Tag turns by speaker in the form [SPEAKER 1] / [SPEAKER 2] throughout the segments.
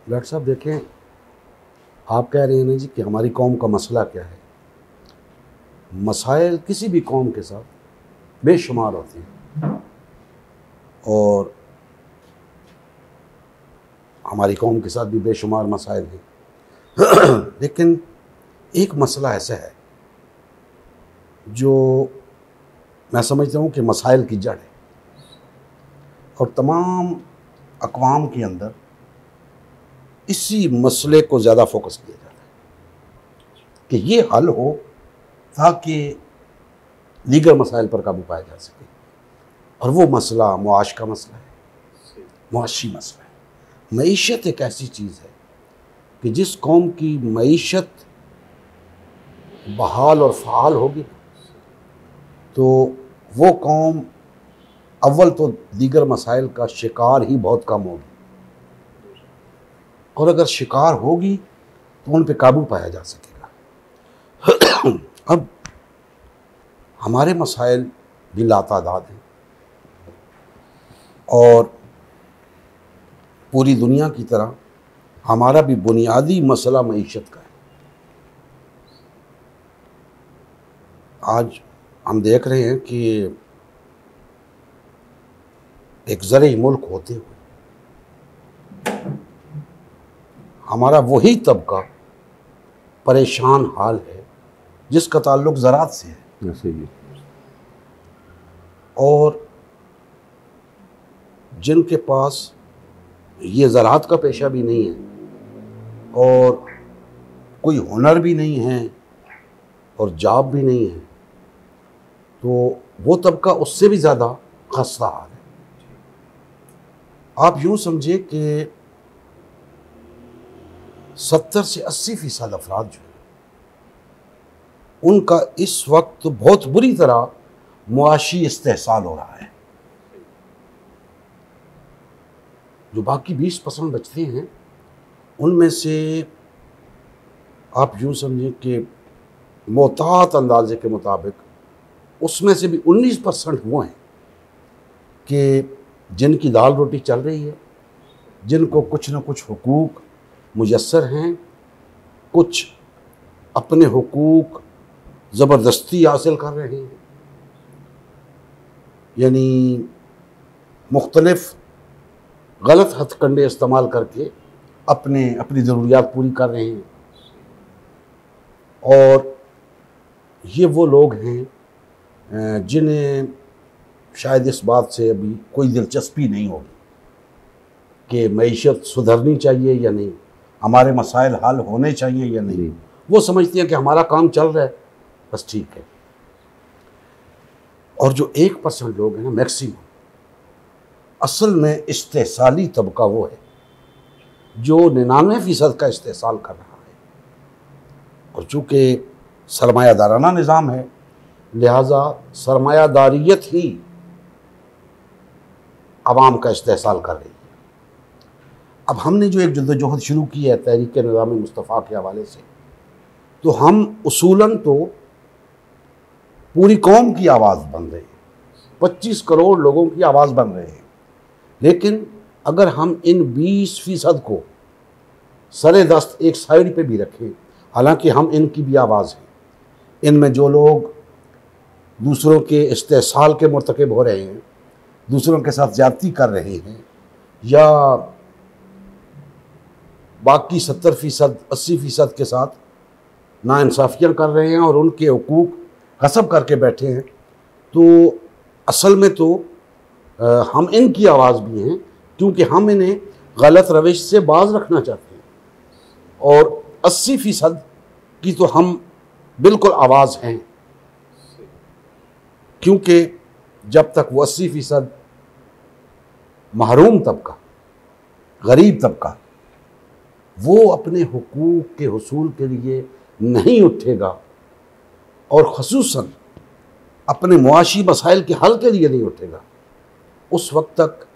[SPEAKER 1] Doctor साहब देखें, आप कह रहे हैं ना जी कि हमारी कौम का मसला क्या है। मसाइल किसी भी कौम के साथ बेशुमार होते हैं और हमारी कौम के साथ भी बेशुमार मसाइल हैं लेकिन एक मसला ऐसा है जो मैं समझता हूँ कि मसाइल की जड़ है और तमाम अक़वाम के अंदर इसी मसले को ज़्यादा फोकस किया जाता है कि ये हल हो ताकि दीगर मसाइल पर काबू पाया जा सके। और वो मसला मुआश का मसला है, मुआशी मसला है। मईशत एक ऐसी चीज़ है कि जिस कौम की मईशत बहाल और फ़ाल होगी तो वो कौम अव्वल तो दीगर मसाइल का शिकार ही बहुत कम होगी, और अगर शिकार होगी तो उन पे काबू पाया जा सकेगा। अब हमारे मसाइल भी लातादाद हैं और पूरी दुनिया की तरह हमारा भी बुनियादी मसला मईशत का है। आज हम देख रहे हैं कि एक ज़रई मुल्क होते हुए हमारा वही तबका परेशान हाल है जिसका ताल्लुक ज़राअत से है।
[SPEAKER 2] सही है।
[SPEAKER 1] और जिनके पास ये ज़राअत का पेशा भी नहीं है और कोई हुनर भी नहीं है और जॉब भी नहीं है, तो वो तबका उससे भी ज़्यादा खस्ता हाल है। आप यूँ समझिए कि 70 से 80% अफराद जो है उनका इस वक्त बहुत बुरी तरह मुआशी इस्तेहसाल हो रहा है। जो बाकी 20% बचते हैं उनमें से आप यूँ समझिए कि मोहतात अंदाजे के मुताबिक उसमें से भी 19% वो हैं कि जिनकी दाल रोटी चल रही है, जिनको कुछ न कुछ हुकूक मुयस्सर हैं, कुछ अपने हुकूक ज़बरदस्ती हासिल कर रहे हैं, यानी मुख्तलिफ गलत हथकंडे इस्तेमाल करके अपनी ज़रूरियात पूरी कर रहे हैं। और ये वो लोग हैं जिन्हें शायद इस बात से अभी कोई दिलचस्पी नहीं होगी कि मईशत सुधरनी चाहिए या नहीं, हमारे मसाइल हल होने चाहिए या नहीं। वो समझते हैं कि हमारा काम चल रहा है, बस ठीक है। और जो 1% लोग हैं ना, मैक्सिमम, असल में इस्तेहसाली तबका वो है जो 99% का इस्तेहसाल कर रहा है। और चूँकि सरमायादाराना निज़ाम है, लिहाजा सरमायादारियत ही अवाम का इस्तेहसाल कर रही है। अब हमने जो एक जद्दोजहद शुरू की है तहरीक निज़ाम मुस्तफ़ा के हवाले से, तो हम उसूलन तो पूरी कौम की आवाज़ बन रहे हैं, 25 करोड़ लोगों की आवाज़ बन रहे हैं। लेकिन अगर हम इन 20% को सरे दस्त एक साइड पे भी रखें, हालांकि हम इनकी भी आवाज़ हैं, इनमें जो लोग दूसरों के इस्तेहसाल के मुर्तकिब हो रहे हैं, दूसरों के साथ ज़्यादती कर रहे हैं, या बाकी 70% 80% के साथ नाइंसाफ़ियाँ कर रहे हैं और उनके हुकूक गसब करके बैठे हैं, तो असल में तो हम इनकी आवाज़ भी हैं, क्योंकि हम इन्हें गलत रविश से बाज रखना चाहते हैं। और 80% की तो हम बिल्कुल आवाज़ हैं, क्योंकि जब तक वो 80% महरूम तबका, गरीब तबका, वो अपने हुकूक के हुसूल के लिए नहीं उठेगा और ख़ुसूसन अपने मुआशी मसाइल के हल के लिए नहीं उठेगा, उस वक्त तक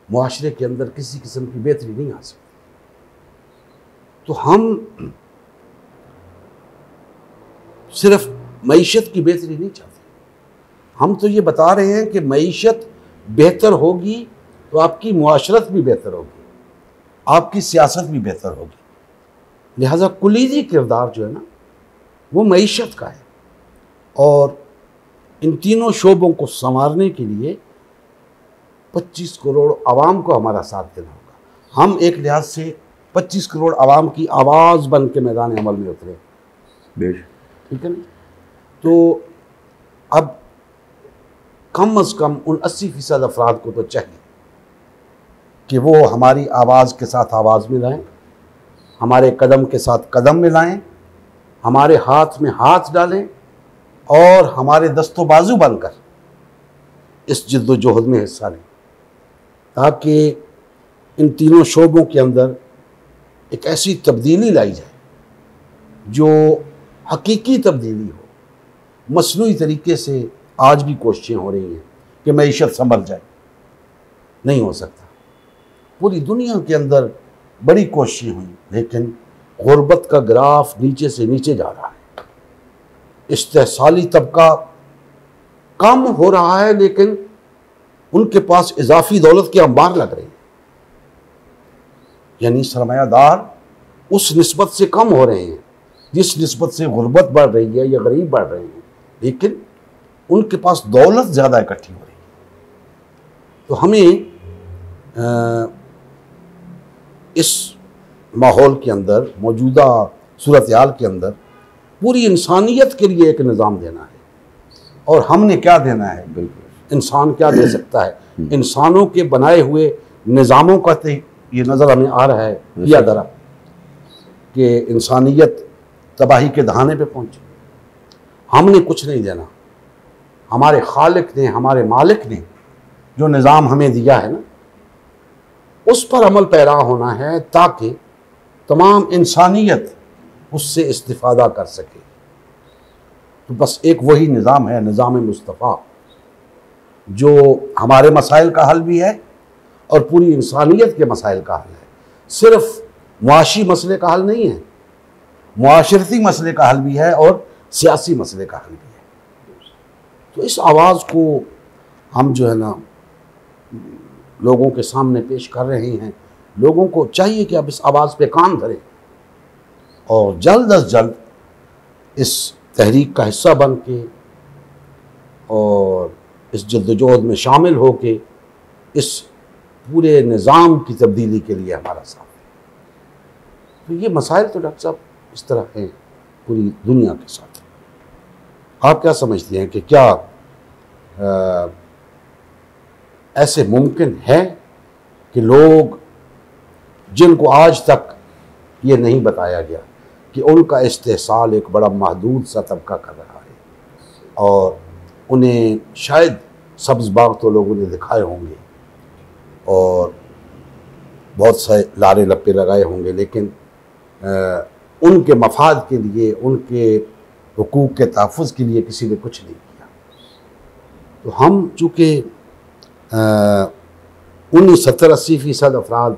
[SPEAKER 1] मुआशरे के अंदर किसी किस्म की बेहतरी नहीं आ सकती। तो हम सिर्फ मईशत की बेहतरी नहीं चाहते, हम तो ये बता रहे हैं कि मईशत बेहतर होगी तो आपकी मुआशरत भी बेहतर होगी। आपकी सियासत भी बेहतर होगी। लिहाजा कुलीदी किरदार जो है ना वो मईशत का है, और इन तीनों शोबों को संवारने के लिए 25 करोड़ आवाम को हमारा साथ देना होगा। हम एक लिहाज से 25 करोड़ आवाम की आवाज़ बन के मैदान अमल में उतरे, ठीक है ना। तो अब कम अज़ कम उन 80% अफराद को तो चाहिए कि वो हमारी आवाज़ के साथ आवाज़ मिलाएं, हमारे कदम के साथ कदम मिलाएं, हमारे हाथ में हाथ डालें और हमारे दस्तो बाजू बनकर इस जद्दोजहद में हिस्सा लें, ताकि इन तीनों शोबों के अंदर एक ऐसी तब्दीली लाई जाए जो हकीकी तब्दीली हो। मसनूई तरीके से आज भी कोशिशें हो रही हैं कि मईशत संभल जाए, नहीं हो सकता। पूरी दुनिया के अंदर बड़ी कोशिशें हुई, लेकिन गुर्बत का ग्राफ नीचे से नीचे जा रहा है। इस्तेहसाली तबका कम हो रहा है, लेकिन उनके पास इजाफी दौलत के अंबार लग रहे हैं, यानी सरमायादार उस निस्बत से कम हो रहे हैं जिस निस्बत से गुर्बत बढ़ रही है या गरीब बढ़ रहे हैं, लेकिन उनके पास दौलत ज़्यादा इकट्ठी हो रही है। तो हमें इस माहौल के अंदर, मौजूदा सूरत हाल के अंदर पूरी इंसानियत के लिए एक निज़ाम देना है। और हमने क्या देना है? बिल्कुल इंसान क्या दे सकता है? इंसानों के बनाए हुए निज़ामों का तो ये नज़र हमें आ रहा है या दरा कि इंसानियत तबाही के दहाने पे पहुंची। हमने कुछ नहीं देना, हमारे खालिक ने, हमारे मालिक ने जो निज़ाम हमें दिया है ना, उस पर अमल पैरा होना है ताकि तमाम इंसानियत उससे इस्तिफ़ादा कर सके। तो बस एक वही निज़ाम है, निज़ाम मुस्तफ़ा, जो हमारे मसाइल का हल भी है और पूरी इंसानियत के मसाइल का हल है। सिर्फ मुआशी मसले का हल नहीं है, मुआशरती मसले का हल भी है और सियासी मसले का हल भी है। तो इस आवाज़ को हम जो है ना लोगों के सामने पेश कर रहे हैं। लोगों को चाहिए कि अब इस आवाज़ पे काम करें और जल्द अज जल्द इस तहरीक का हिस्सा बन के और इस जद्दोजहद में शामिल हो के इस पूरे निज़ाम की तब्दीली के लिए हमारा साथ है। तो ये मसाइल तो डॉक्टर साहब इस तरह हैं पूरी दुनिया के साथ। आप क्या समझते हैं कि क्या ऐसे मुमकिन है कि लोग जिनको आज तक ये नहीं बताया गया कि उनका इस्तेहसाल एक बड़ा महदूद सा तबका कर रहा है और उन्हें शायद सब्ज़ बाग तो लोगों ने दिखाए होंगे और बहुत से लारे लप्पे लगाए होंगे, लेकिन उनके मफाद के लिए, उनके हुकूक के तहफ़्फ़ुज़ के लिए किसी ने कुछ नहीं किया। तो हम चूँकि 70-80% अफराद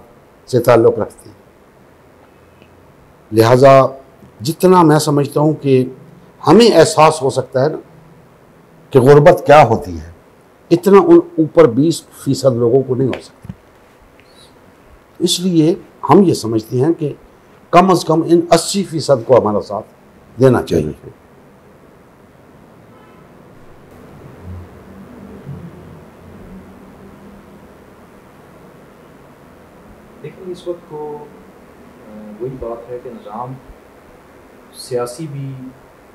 [SPEAKER 1] से ताल्लुक़ रखते हैं, लिहाजा जितना मैं समझता हूँ कि हमें एहसास हो सकता है ना कि गुर्बत क्या होती है, इतना उन ऊपर 20% लोगों को नहीं हो सकता। इसलिए हम ये समझते हैं कि कम अज़ कम इन 80% को हमारा साथ देना चाहिए।
[SPEAKER 2] लेकिन इस वक्त को वही बात है कि निज़ाम सियासी भी,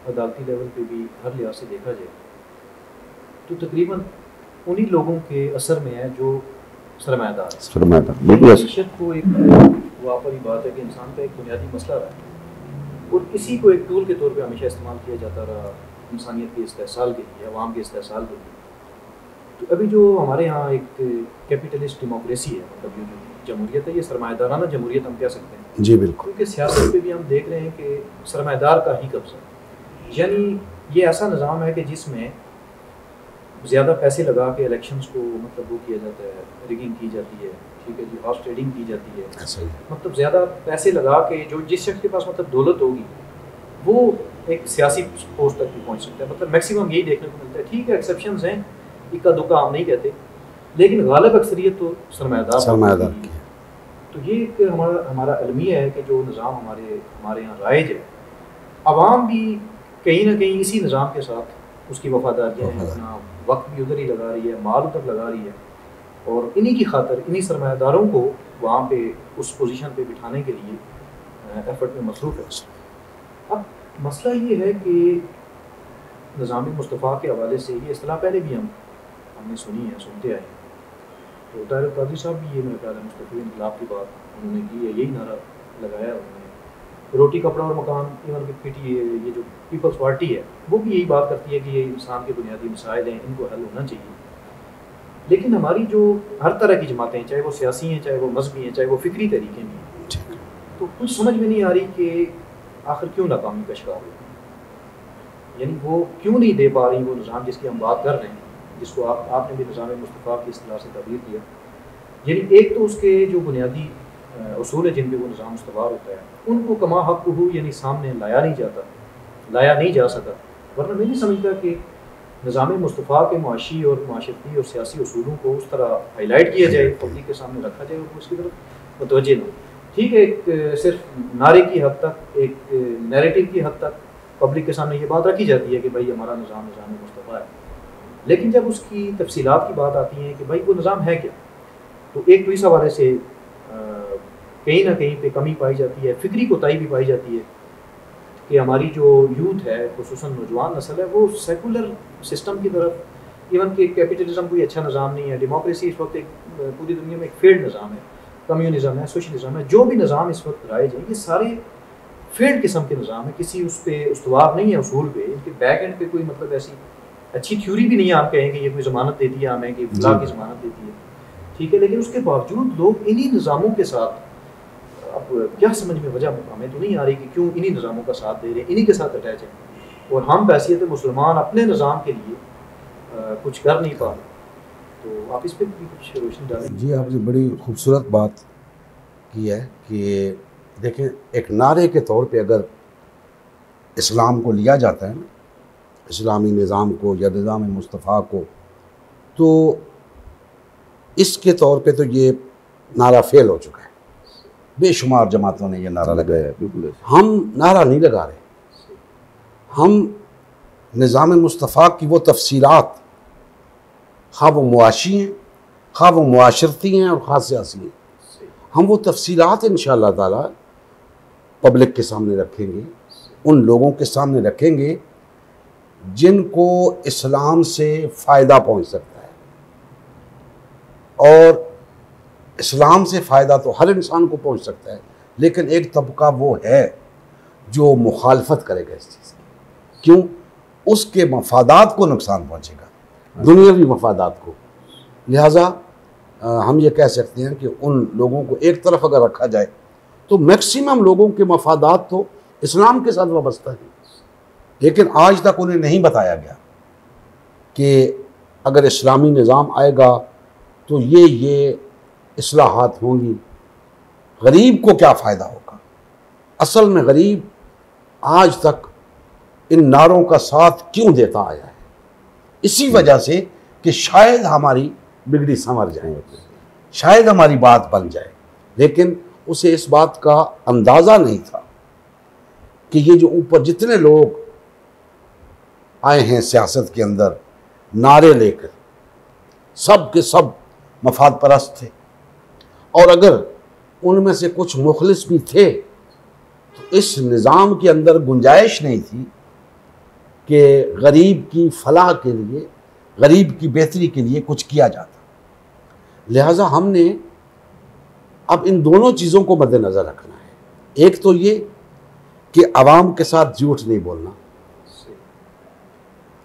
[SPEAKER 2] अदालती लेवल पे भी, हर लिहाज से देखा जाए तो तकरीबन उन्हीं लोगों के असर में है जो सरमायादार। मईशत को एक वहाँ पर ही बात है कि इंसान का एक बुनियादी मसला रहा है और इसी को एक टूल के तौर पे हमेशा इस्तेमाल किया जाता रहा इंसानियत के इस्तेहसाल के लिए, अवाम के इस्तेहसाल के लिए। तो अभी जो हमारे यहाँ एक कैपिटलिस्ट डेमोक्रेसी है, मतलब ये जो जमहूरियत है, ये सरमायादाराना जमहूरियत हम कह सकते हैं।
[SPEAKER 1] जी बिल्कुल।
[SPEAKER 2] क्योंकि सियासत पे भी हम देख रहे हैं कि सरमायादार का ही कब्जा, यानी ये ऐसा निज़ाम है कि जिसमें ज़्यादा पैसे लगा के इलेक्शंस को मतलब वो किया जाता है, रिगिंग की जाती है, ठीक है जी, हॉर्स ट्रेडिंग की जाती है। मतलब ज़्यादा पैसे लगा के जो जिस शख्स के पास मतलब दौलत होगी वो एक सियासी पोस्ट तक भी पहुंच सकता है। मतलब मैक्सिमम यही देखने को मिलता है। ठीक है, एक्सेप्शंस हैं, इक्का दुक्का हम नहीं कहते, लेकिन गालिब अक्सरियत तो सरमायादार की है। तो ये एक हमारा अलमिया है कि जो निज़ाम हमारे यहाँ राइज है, आवाम भी कहीं ना कहीं इसी निज़ाम के साथ उसकी वफादारियाँ हैं, अपना वक्त भी उधर ही लगा रही है, माल उधर लगा रही है, और इन्हीं की खातर इन्हीं सरमायादारों को वहाँ पे उस पोजीशन पे बिठाने के लिए एफर्ट में मसरूफ़ है। अब मसला ये है कि निज़ाम मुस्तफ़ा के हवाले से ये इस्तिलाह पहले भी हमने सुनी है, सुनते आए हैं। तो ताहिर कादरी साहब भी ये मेरे ख्याल है मुस्तफ़ी इनकलाब की बात उन्होंने की है, यही नारा लगाया उन्होंने। रोटी कपड़ा और मकान, इवन की पीटी, ये जो पीपल्स पार्टी है वो भी यही बात करती है कि ये इंसान के बुनियादी मसाइल हैं, इनको हल होना चाहिए। लेकिन हमारी जो हर तरह की जमातें हैं, चाहे वो सियासी हैं, चाहे वो मजहबी हैं, चाहे वो फ़िक्री तरीके में हैं, तो कुछ समझ में नहीं आ रही कि आखिर क्यों नाकामी का शिकार हुई, यानी वो क्यों नहीं दे पा रही वो निज़ाम जिसकी हम बात कर रहे हैं, जिसको आपने भी निज़ाम मुस्तफ़ा की इस्तिलाह से तबदील किया। यानी एक तो उसके जो बुनियादी उसूल है जिन पे वो निज़ाम इस्तवार होता है, उनको कमा हक़ हो यानी सामने लाया नहीं जा सका। वरना मैं नहीं समझता कि निज़ाम मुस्तफ़ा के मुआशी और माशरती और सियासी उसूलों को उस तरह हाईलाइट किया जाए, पब्लिक के सामने रखा जाए और उसकी तरफ मुतवज्जे न। ठीक है, एक सिर्फ नारे की हद तक, एक नैरेटिव की हद तक पब्लिक के सामने ये बात रखी जाती है कि भाई हमारा निज़ाम मुस्तफ़ा है, लेकिन जब उसकी तफसीलात की बात आती है कि भाई वो निज़ाम है क्या, तो एक तो इस हवाले से कहीं ना कहीं पे कमी पाई जाती है, फ़िक्री कोताही भी पाई जाती है कि हमारी जो यूथ है, खुसूसन नौजवान नस्ल है, वो सेकुलर सिस्टम की तरफ, इवन कि कैपिटलिज्म कोई अच्छा निज़ाम नहीं है, डेमोक्रेसी इस वक्त एक पूरी दुनिया में एक फेल्ड निज़ाम है, कम्युनिज़म है, सोशलिज्म है, जो भी निज़ाम इस वक्त राइज है, ये सारे फेल्ड किस्म के निज़ाम है, किसी उस पर उस्तवार नहीं है उसूल पे, इनके बैक एंड पे कोई मतलब ऐसी अच्छी थ्योरी भी नहीं है। आप कहेंगे ये कोई ज़मानत देती है हमें कि फलाह की ज़मानत देती है, ठीक है, लेकिन उसके बावजूद लोग इन्हीं निज़ामों के साथ, अब क्या समझ में वजह हमें तो नहीं आ रही कि क्यों इन्हीं निज़ामों का साथ दे रहे हैं, इन्हीं के साथ अटैच हैं, और हम बैसियत मुसलमान अपने निज़ाम के लिए कुछ कर नहीं पा रहे। तो आप इस पर भी कुछ रोशनी डालें।
[SPEAKER 1] जी, आपने बड़ी खूबसूरत बात की है कि देखें, एक नारे के तौर पे अगर इस्लाम को लिया जाता है ना, इस्लामी निज़ाम को या निज़ाम मुस्तफ़ा को, तो इसके तौर पे तो ये नारा फेल हो चुका है। बेशुमार जमातों ने ये नारा लगाया है, बिल्कुल। हम नारा नहीं लगा रहे, हम निज़ाम मुस्तफ़ा की वो तफसीलात, खा वो मुआशी हैं, खा वो मुआशरती हैं और खा सियासी हैं, हम वो तफसीलात इंशाअल्लाह ताला पब्लिक के सामने रखेंगे, उन लोगों के सामने रखेंगे जिनको इस्लाम से फ़ायदा पहुंच सकता है। और इस्लाम से फ़ायदा तो हर इंसान को पहुंच सकता है, लेकिन एक तबका वो है जो मुखालफत करेगा इस चीज़ की। क्यों? उसके मफादात को नुकसान पहुंचेगा, दुनियावी मफादात को। लिहाजा हम ये कह सकते हैं कि उन लोगों को एक तरफ अगर रखा जाए तो मैक्सिमम लोगों के मफादात तो इस्लाम के साथ वाबस्ता है, लेकिन आज तक उन्हें नहीं बताया गया कि अगर इस्लामी निज़ाम आएगा तो ये इस्लाहात होंगी, गरीब को क्या फ़ायदा होगा। असल में गरीब आज तक इन नारों का साथ क्यों देता आया है? इसी वजह से कि शायद हमारी बिगड़ी संवर जाए, शायद हमारी बात बन जाए, लेकिन उसे इस बात का अंदाज़ा नहीं था कि ये जो ऊपर जितने लोग आए हैं सियासत के अंदर नारे लेकर, सब के सब मफाद परस्त थे, और अगर उनमें से कुछ मुखलिस भी थे तो इस निज़ाम के अंदर गुंजाइश नहीं थी कि गरीब की फलाह के लिए, गरीब की बेहतरी के लिए कुछ किया जाता। लिहाजा हमने अब इन दोनों चीज़ों को मद्देनज़र रखना है। एक तो ये कि आवाम के साथ झूठ नहीं बोलना,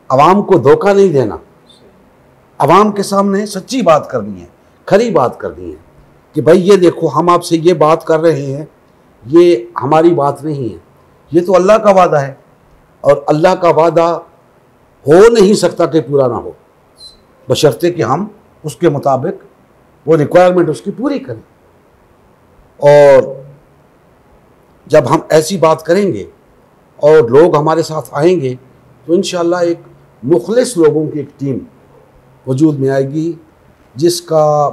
[SPEAKER 1] आवाम को धोखा नहीं देना, आवाम के सामने सच्ची बात करनी है, खरी बात करनी है कि भाई ये देखो, हम आपसे ये बात कर रहे हैं, ये हमारी बात नहीं है, ये तो अल्लाह का वादा है, और अल्लाह का वादा हो नहीं सकता कि पूरा ना हो, बशर्ते कि हम उसके मुताबिक वो रिक्वायरमेंट उसकी पूरी करें। और जब हम ऐसी बात करेंगे और लोग हमारे साथ आएंगे तो इंशाअल्लाह एक मुखलिस लोगों की एक टीम वजूद में आएगी, जिसका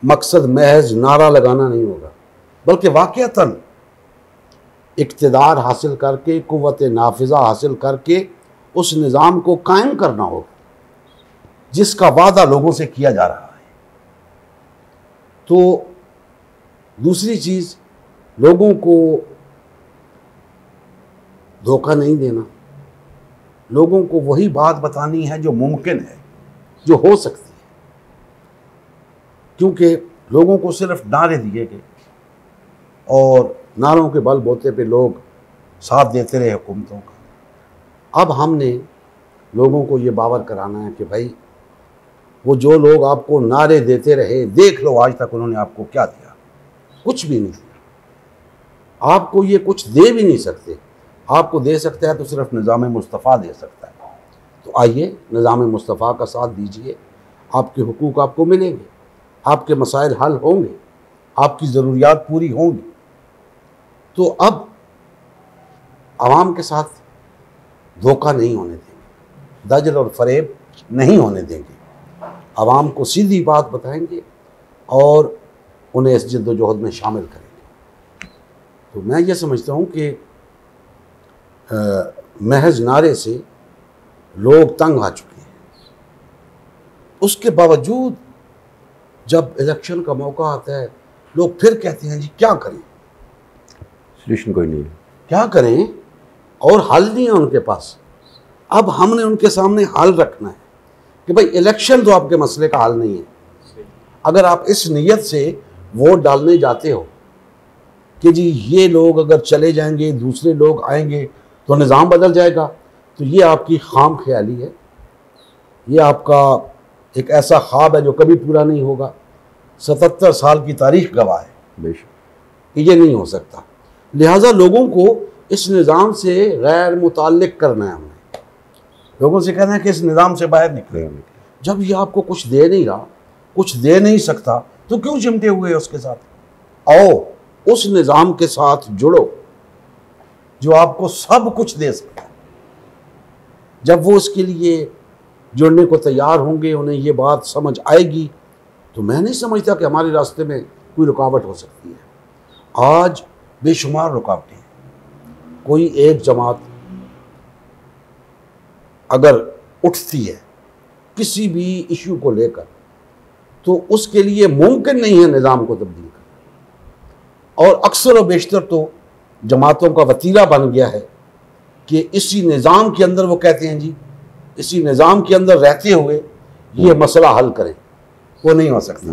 [SPEAKER 1] मकसद महज नारा लगाना नहीं होगा, बल्कि वाक़अतन इक़्तिदार हासिल करके, क़ुव्वत नाफिज़ा हासिल करके उस निज़ाम को कायम करना होगा जिसका वादा लोगों से किया जा रहा है। तो दूसरी चीज़, लोगों को धोखा नहीं देना, लोगों को वही बात बतानी है जो मुमकिन है, जो हो सकती है। क्योंकि लोगों को सिर्फ नारे दिए गए और नारों के बल बोते पे लोग साथ देते रहे हुकूमतों का। अब हमने लोगों को ये बावर कराना है कि भाई वो जो लोग आपको नारे देते रहे, देख लो आज तक उन्होंने आपको क्या दिया, कुछ भी नहीं दिया। आपको ये कुछ दे भी नहीं सकते, आपको दे सकता है तो सिर्फ निज़ाम मुस्तफ़ा दे सकता है। तो आइए निज़ाम मुस्तफ़ा का साथ दीजिए, आपके हुकूक आपको मिलेंगे, आपके मसाइल हल होंगे, आपकी ज़रूरियात पूरी होंगी। तो अब आवाम के साथ धोखा नहीं होने देंगे, दजल और फरेब नहीं होने देंगे, आवाम को सीधी बात बताएंगे और उन्हें इस जद्दोजहद में शामिल करेंगे। तो मैं ये समझता हूँ कि महज नारे से लोग तंग आ चुके हैं। उसके बावजूद जब इलेक्शन का मौका आता है, लोग फिर कहते हैं जी क्या करें,
[SPEAKER 3] सोल्यूशन कोई नहीं है,
[SPEAKER 1] क्या करें, और हल नहीं है उनके पास। अब हमने उनके सामने हल रखना है कि भाई इलेक्शन तो आपके मसले का हल नहीं है। अगर आप इस नीयत से वोट डालने जाते हो कि जी ये लोग अगर चले जाएंगे, दूसरे लोग आएंगे तो निज़ाम बदल जाएगा, तो ये आपकी खाम ख्याली है, ये आपका एक ऐसा ख्वाब है जो कभी पूरा नहीं होगा। 77 साल की तारीख गवाह है
[SPEAKER 3] बेशक
[SPEAKER 1] कि ये नहीं हो सकता। लिहाजा लोगों को इस निज़ाम से गैर मुताल्लिक करना है। हमने लोगों से कहना है कि इस निज़ाम से बाहर निकले। जब ये आपको कुछ दे नहीं रहा, कुछ दे नहीं सकता, तो क्यों चिमटे हुए उसके साथ? आओ उस निज़ाम के साथ जुड़ो जो आपको सब कुछ दे सकता है। जब वो उसके लिए जुड़ने को तैयार होंगे, उन्हें ये बात समझ आएगी, तो मैं नहीं समझता कि हमारे रास्ते में कोई रुकावट हो सकती है। आज बेशुमार रुकावटें हैं। कोई एक जमात अगर उठती है किसी भी इशू को लेकर, तो उसके लिए मुमकिन नहीं है निज़ाम को तब्दील करना। और अक्सर और बेशतर तो जमातों का वतीला बन गया है कि इसी निज़ाम के अंदर वो कहते हैं जी इसी निज़ाम के अंदर रहते हुए ये मसला हल करें। वो नहीं हो सकता।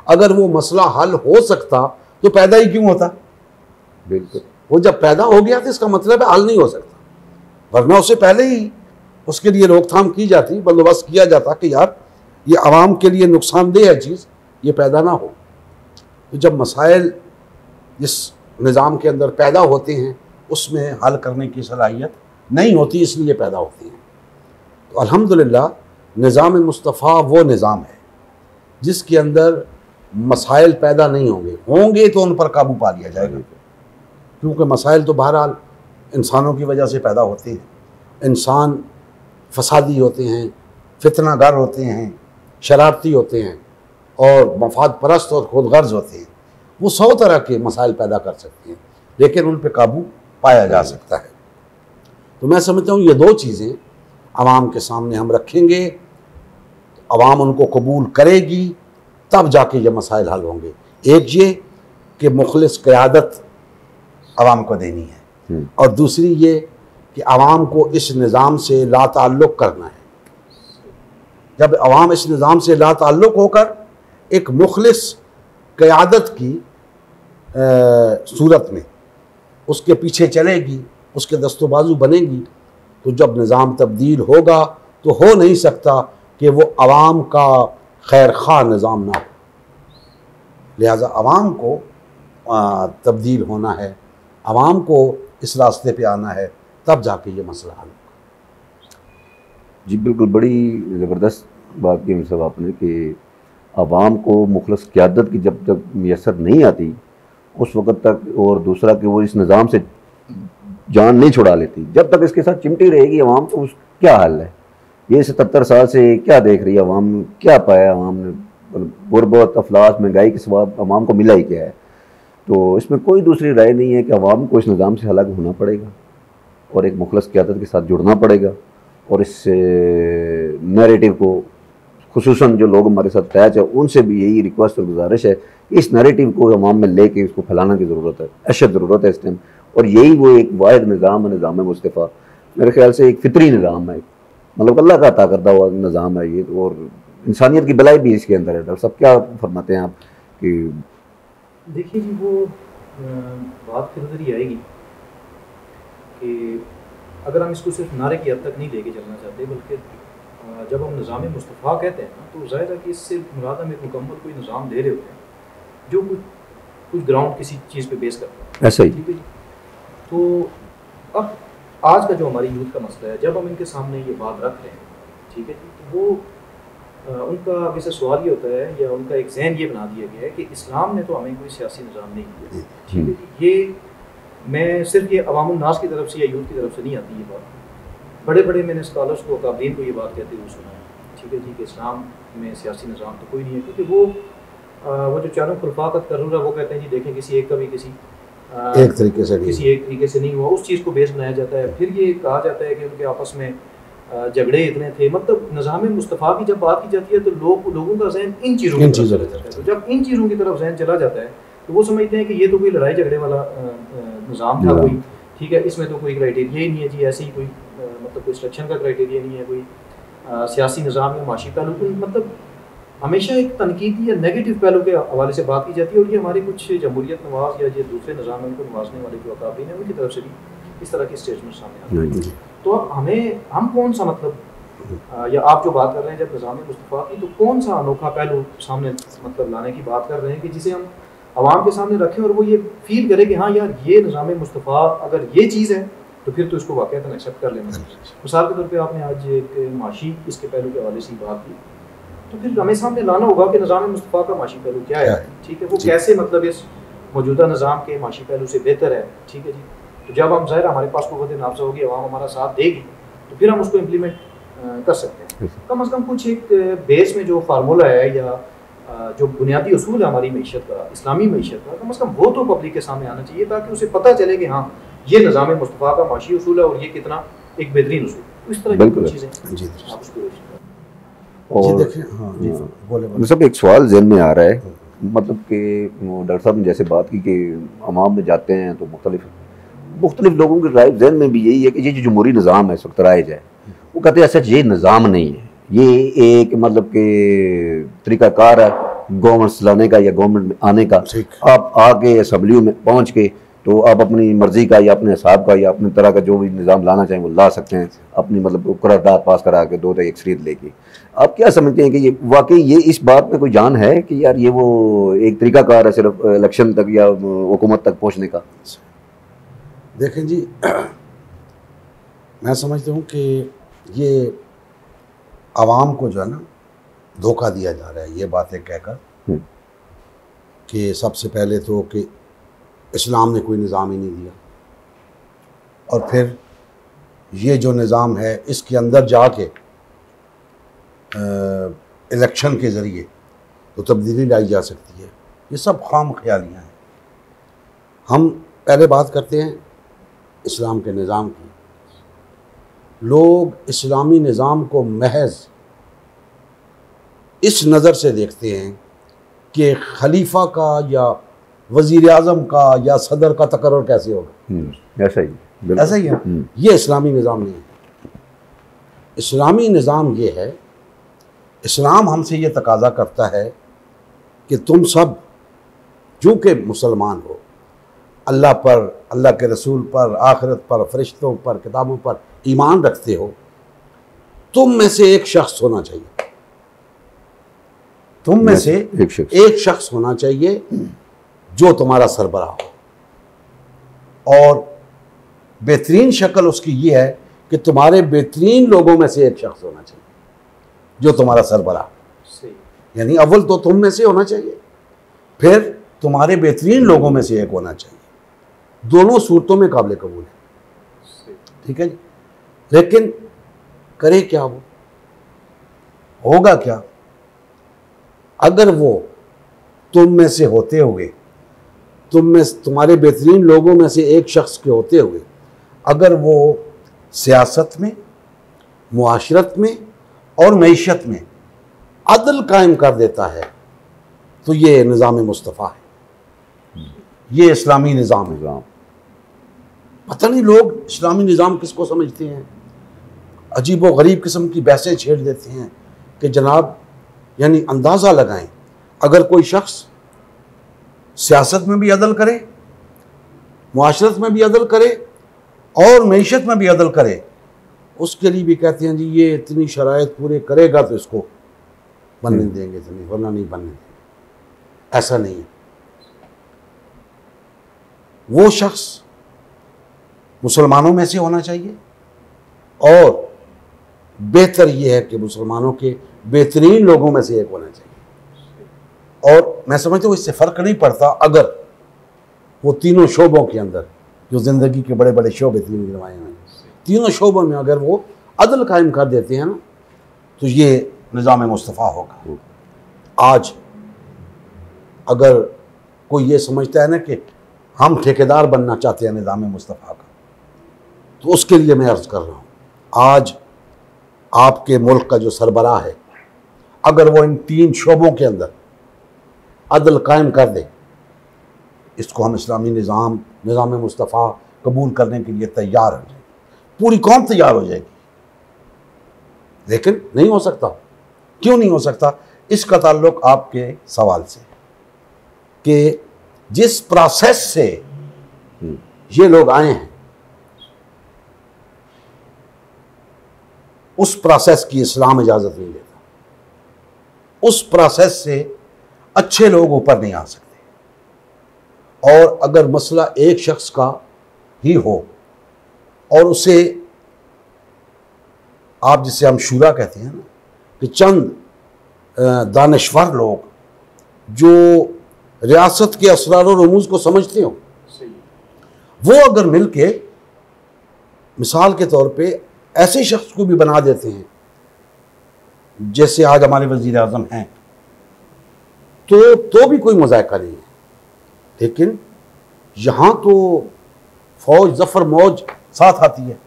[SPEAKER 1] अगर वो मसला हल हो सकता तो पैदा ही क्यों होता?
[SPEAKER 3] बिल्कुल,
[SPEAKER 1] वो जब पैदा हो गया तो इसका मतलब है हल नहीं हो सकता, वरना उससे पहले ही उसके लिए रोकथाम की जाती, बंदोबस्त किया जाता कि यार ये आवाम के लिए नुकसानदेह है चीज़, ये पैदा ना हो। तो जब मसाइल जिस निज़ाम के अंदर पैदा होते हैं उसमें हल करने की सलाहियत नहीं होती, इसलिए पैदा होती हैं। तो अल्हम्दुलिल्लाह निज़ाम मुस्तफ़ा वो निज़ाम है जिसके अंदर मसाइल पैदा नहीं होंगे तो उन पर काबू पा लिया जाएगा। क्योंकि मसाइल तो बहरहाल इंसानों की वजह से पैदा होते हैं। इंसान फसादी होते हैं, फितनागर होते हैं, शरारती होते हैं और मफाद परस्त और खुद गर्ज होते हैं। वो 100 तरह के मसाइल पैदा कर सकते हैं, लेकिन उन पर काबू पाया जा सकता है। तो मैं समझता हूँ ये दो चीज़ें आवाम के सामने हम रखेंगे, आवाम उनको कबूल करेगी, तब जाके ये मसाइल हल होंगे। एक ये कि मुखलिस क़यादत आवाम को देनी है, और दूसरी ये कि आवाम को इस निज़ाम से लाताल्लुक़ करना है। जब आवाम इस निज़ाम से लाताल्लुक़ होकर एक मुखलिस क़यादत की सूरत में उसके पीछे चलेगी, उसके दस्तोबाजू बनेगी, तो जब निज़ाम तब्दील होगा तो हो नहीं सकता कि वो आवाम का खैर खा निज़ाम ना हो। लिहाजा आवाम को तब्दील होना है, आवाम को इस रास्ते पे आना है, तब जाके ये मसला हल होगा।
[SPEAKER 3] जी बिल्कुल, बड़ी ज़बरदस्त बात की मतलब आपने कि आवाम को मुखलस क़यादत की जब तक मैसर नहीं आती उस वक़्त तक, और दूसरा कि वो इस निज़ाम से जान नहीं छुड़ा लेती, जब तक इसके साथ चिमटी रहेगी आवाम, तो उस क्या हल है? ये 77 साल से क्या देख रही है आवाम, क्या पाया आवाम ने? गुरबत, अफलास, महंगाई के सवाब अवाम को मिला ही क्या है। तो इसमें कोई दूसरी राय नहीं है कि अवाम को इस निज़ाम से अलग होना पड़ेगा और एक मुखलस क़यादत के साथ जुड़ना पड़ेगा और इस नैरेटिव को, खुसूसन जो लोग हमारे साथ अटैच है उनसे भी यही रिक्वेस्ट और गुजारिश है कि इस नैरेटिव को अवाम में लेके उसको फैलाना की ज़रूरत है, अशद ज़रूरत है इस टाइम। और यही वो एक वाहिद निज़ाम है, निज़ाम मुस्तफ़ा, मेरे ख्याल से एक फितरी निज़ाम है, मतलब अल्लाह का अता करता हुआ निज़ाम है ये, और इंसानियत की भलाई भी इसके अंदर है। डॉक्टर साहब क्या फरमाते हैं आप? कि
[SPEAKER 2] देखिए जी, वो बात फिर उधर ही आएगी कि अगर हम इसको सिर्फ नारे की हद तक नहीं लेके चलना चाहते, बल्कि जब हम निज़ाम मुस्तफ़ा कहते हैं ना, तो ज़ाहिर है कि इससे मुराद हम एक मुकम्मल कोई निज़ाम दे रहे होते हैं जो कुछ ग्राउंड किसी चीज़ पे बेस करता है।
[SPEAKER 3] ऐसा ही,
[SPEAKER 2] ठीक है जी। तो अब आज का जो हमारी यूथ का मसला है, जब हम इनके सामने ये बात रख रहे हैं, ठीक है जी, तो वो उनका वैसे सवाल ये होता है या उनका एक जहन ये बना दिया गया है कि इस्लाम ने तो हमें कोई सियासी निज़ाम नहीं दिया। ठीक है जी। ये मैं सिर्फ ये अवामुन नास की तरफ से या यूथ की तरफ से नहीं आती ये बात, बड़े बड़े मैंने स्कॉलर्स को, अकादमीन को ये बात कहते हुए सुना है। ठीक है जी, कि इस्लाम में सियासी निज़ाम तो कोई नहीं है, क्योंकि वो जो चारों खुलफा का तकर्रुर है, वो कहते हैं जी देखें किसी एक का भी किसी
[SPEAKER 1] एक तरीके से
[SPEAKER 2] नहीं हुआ, उस चीज़ को बेस बनाया जाता है। फिर ये कहा जाता है कि उनके आपस में झगड़े इतने थे। मतलब निज़ाम मुस्तफ़ा की जब बात की जाती है तो लोगों का जहन इन चीज़ों की तरफ चला जाता है। तो जब इन चीज़ों की तरफ जहन चला जाता है तो वो समझते हैं कि ये तो कोई लड़ाई झगड़े वाला निज़ाम था कोई, ठीक है, इसमें तो कोई क्राइटेरिया ही नहीं है जी, ऐसे ही कोई मतलब कोई सिलेक्शन का क्राइटेरिया नहीं है, कोई सियासी निज़ाम या माशी पहलू, मतलब हमेशा एक तनकीदी या नेगेटिव पहलू के हवाले से बात की जाती है। और ये हमारे कुछ जमहूरियत नवाज या जो दूसरे निज़ाम है उनको नवाजने वाले जो अकाबरीन हैं उनकी तरफ से भी इस तरह की स्टेटमेंट सामने आती है। तो हम कौन सा मतलब या आप जो बात कर रहे हैं जब निज़ाम मुस्तफ़ा की, तो कौन सा अनोखा पहलू सामने मतलब लाने की बात कर रहे हैं कि जिसे हम आवाम के सामने रखें और वो ये फील करे कि हाँ यार ये निज़ाम मुस्तफ़ा अगर ये चीज़ है तो फिर तो इसको वाक़ईतन एक्सेप्ट कर लेना चाहिए। मिसाल के तौर पे आपने आज एक माशी इसके पहलू के हवाले से बात की, तो फिर हमें सामने लाना होगा कि निज़ाम मुस्तफ़ा का माशी पहलू क्या है। ठीक है, वो कैसे मतलब इस मौजूदा निज़ाम के माशी पहलू से बेहतर है। ठीक है जी। तो जब हम ज़ाहिर हमारे पास कुव्वत नाफ़ज़ा होगी, अवाम हमारा साथ देगी, तो फिर हम उसको इम्प्लीमेंट कर सकते हैं। कम अज़ कम कुछ एक बेस में जो फार्मूला है या जो बुनियादी उसूल है हमारी मईशत का, इस्लामी मईशत का, कम अज़ कम वो तो पब्लिक के सामने आना चाहिए ताकि उसे पता चले कि हाँ ये निज़ाम मुस्तफ़ा का माशी उसूल है और ये कितना एक बेहतरीन उसूल। तो इस तरह की चीज़ें
[SPEAKER 1] जी
[SPEAKER 2] आप उसको
[SPEAKER 3] और
[SPEAKER 1] देखिए। हाँ जी, बोले
[SPEAKER 3] सब एक सवाल जहन में आ रहा है, मतलब कि डॉक्टर साहब ने जैसे बात की कि अवाम में जाते हैं तो मुख्तलिफ लोगों की राय जहन में भी यही है कि ये जो जमहूरी निज़ाम है इस वक्त राइज है, वो कहते हैं सच ये निज़ाम नहीं है, ये एक मतलब कि तरीक़ाकार है गवर्नमेंट चलाने का या गवर्नमेंट में आने का। आप आके असम्बलियों में पहुँच के तो आप अपनी मर्ज़ी का या अपने हिसाब का या अपनी तरह का जो भी निज़ाम लाना चाहें वो ला सकते हैं, अपनी मतलब करारदाद पास करा के 2 अक्सरियत लेके। आप क्या समझते हैं कि ये वाकई ये इस बात में कोई जान है कि यार ये वो एक तरीक़ाकार है सिर्फ इलेक्शन तक या हुकूमत तक पहुँचने का?
[SPEAKER 1] देखें जी, मैं समझता हूँ कि ये आवाम को जो है ना धोखा दिया जा रहा है ये बातें कहकर कि सबसे पहले तो कि इस्लाम ने कोई निज़ाम ही नहीं दिया, और फिर ये जो निज़ाम है इसके अंदर जाके इलेक्शन के ज़रिए तो तब्दीली लाई जा सकती है। ये सब खाम ख्यालियाँ हैं। हम पहले बात करते हैं इस्लाम के निज़ाम की। लोग इस्लामी निज़ाम को महज इस नज़र से देखते हैं कि खलीफा का या वज़ीर आज़म का या सदर का तकर्रुर कैसे होगा।
[SPEAKER 3] ऐसा ही
[SPEAKER 1] है। ये इस्लामी निज़ाम नहीं है। इस्लामी निज़ाम ये है, इस्लाम हमसे ये तकाज़ा करता है कि तुम सब जो कि मुसलमान हो, अल्लाह पर, अल्लाह के रसूल पर, आखिरत पर, फरिश्तों पर, किताबों पर ईमान रखते हो, तुम में से एक शख्स होना चाहिए, तुम में से एक शख्स होना चाहिए जो तुम्हारा सरबराह हो, और बेहतरीन शक्ल उसकी ये है कि तुम्हारे बेहतरीन लोगों में से एक शख्स होना चाहिए जो तुम्हारा सरबराह, यानी अव्वल तो तुम में से होना चाहिए, फिर तुम्हारे बेहतरीन लोगों में से एक होना चाहिए। दोनों सूरतों में काबिल कबूल है। ठीक है जी। लेकिन करे क्या, वो होगा क्या? अगर वो तुम में से होते हुए, तुम्हारे बेहतरीन लोगों में से एक शख्स के होते हुए, अगर वो सियासत में, मुआशरत में और मईशत में अदल कायम कर देता है तो ये निज़ाम मुस्तफ़ा है, ये इस्लामी निज़ाम है। पता नहीं लोग इस्लामी निज़ाम किसको समझते हैं, अजीब व गरीब किस्म की बहसें छेड़ देते हैं कि जनाब, यानी अंदाज़ा लगाएं, अगर कोई शख्स सियासत में भी अदल करे, मुआशरत में भी अदल करे और मईशत में भी अदल करे, उसके लिए भी कहते हैं जी ये इतनी शराइत पूरे करेगा तो इसको बनने देंगे, इतनी, वरना नहीं बनने देंगे। ऐसा नहीं है। वो शख्स मुसलमानों में से होना चाहिए और बेहतर यह है कि मुसलमानों के बेहतरीन लोगों में से एक होना चाहिए। और मैं समझता हूँ इससे फ़र्क नहीं पड़ता अगर वो तीनों शोबों के अंदर, जो ज़िंदगी के बड़े बड़े शोबे तीन गिनवाए हैं, तीनों शोबों में अगर वो अदल कायम कर देते हैं ना, तो ये निज़ाम मुस्तफ़ा होगा। आज अगर कोई ये समझता है ना कि हम ठेकेदार बनना चाहते हैं निज़ाम मुस्तफ़ा का, तो उसके लिए मैं अर्ज़ कर रहा हूँ, आज आपके मुल्क का जो सरबराह है, अगर वो इन तीन शोबों के अंदर अदल कायम कर दे, इसको हम इस्लामी निज़ाम मुस्तफ़ा कबूल करने के लिए तैयार हो जाए, पूरी कौम तैयार हो जाएगी। लेकिन नहीं हो सकता। क्यों नहीं हो सकता? इसका ताल्लुक आपके सवाल से, कि जिस प्रोसेस से ये लोग आए हैं, उस प्रोसेस की इस्लाम इजाज़त नहीं देता। उस प्रोसेस से अच्छे लोग ऊपर नहीं आ सकते। और अगर मसला एक शख्स का ही हो और उसे, आप जिसे हम शूरा कहते हैं ना, कि चंद दानिश्वर लोग जो रियासत के असरार और रमूज़ को समझते हो, वो अगर मिल के मिसाल के तौर पे ऐसे शख्स को भी बना देते हैं जैसे आज हमारे वज़ीर आज़म हैं, तो भी कोई मज़ाक़ा नहीं है। लेकिन यहाँ तो फौज ज़फ़र मौज साथ आती है,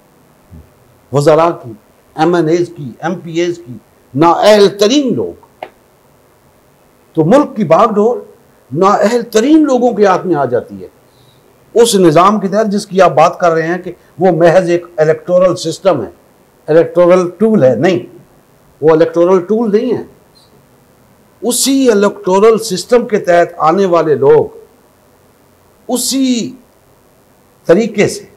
[SPEAKER 1] वज़रा की, MNAs की, MPAs की, नाअहल तरीन लोग, तो मुल्क की बागडोर नाअहल तरीन लोगों के हाथ में आ जाती है। उस निज़ाम के तहत जिसकी आप बात कर रहे हैं कि वो महज एक इलेक्टोरल सिस्टम है, इलेक्टोरल टूल है, नहीं, वो इलेक्टोरल टूल नहीं है। उसी इलेक्टोरल सिस्टम के तहत आने वाले लोग उसी तरीके से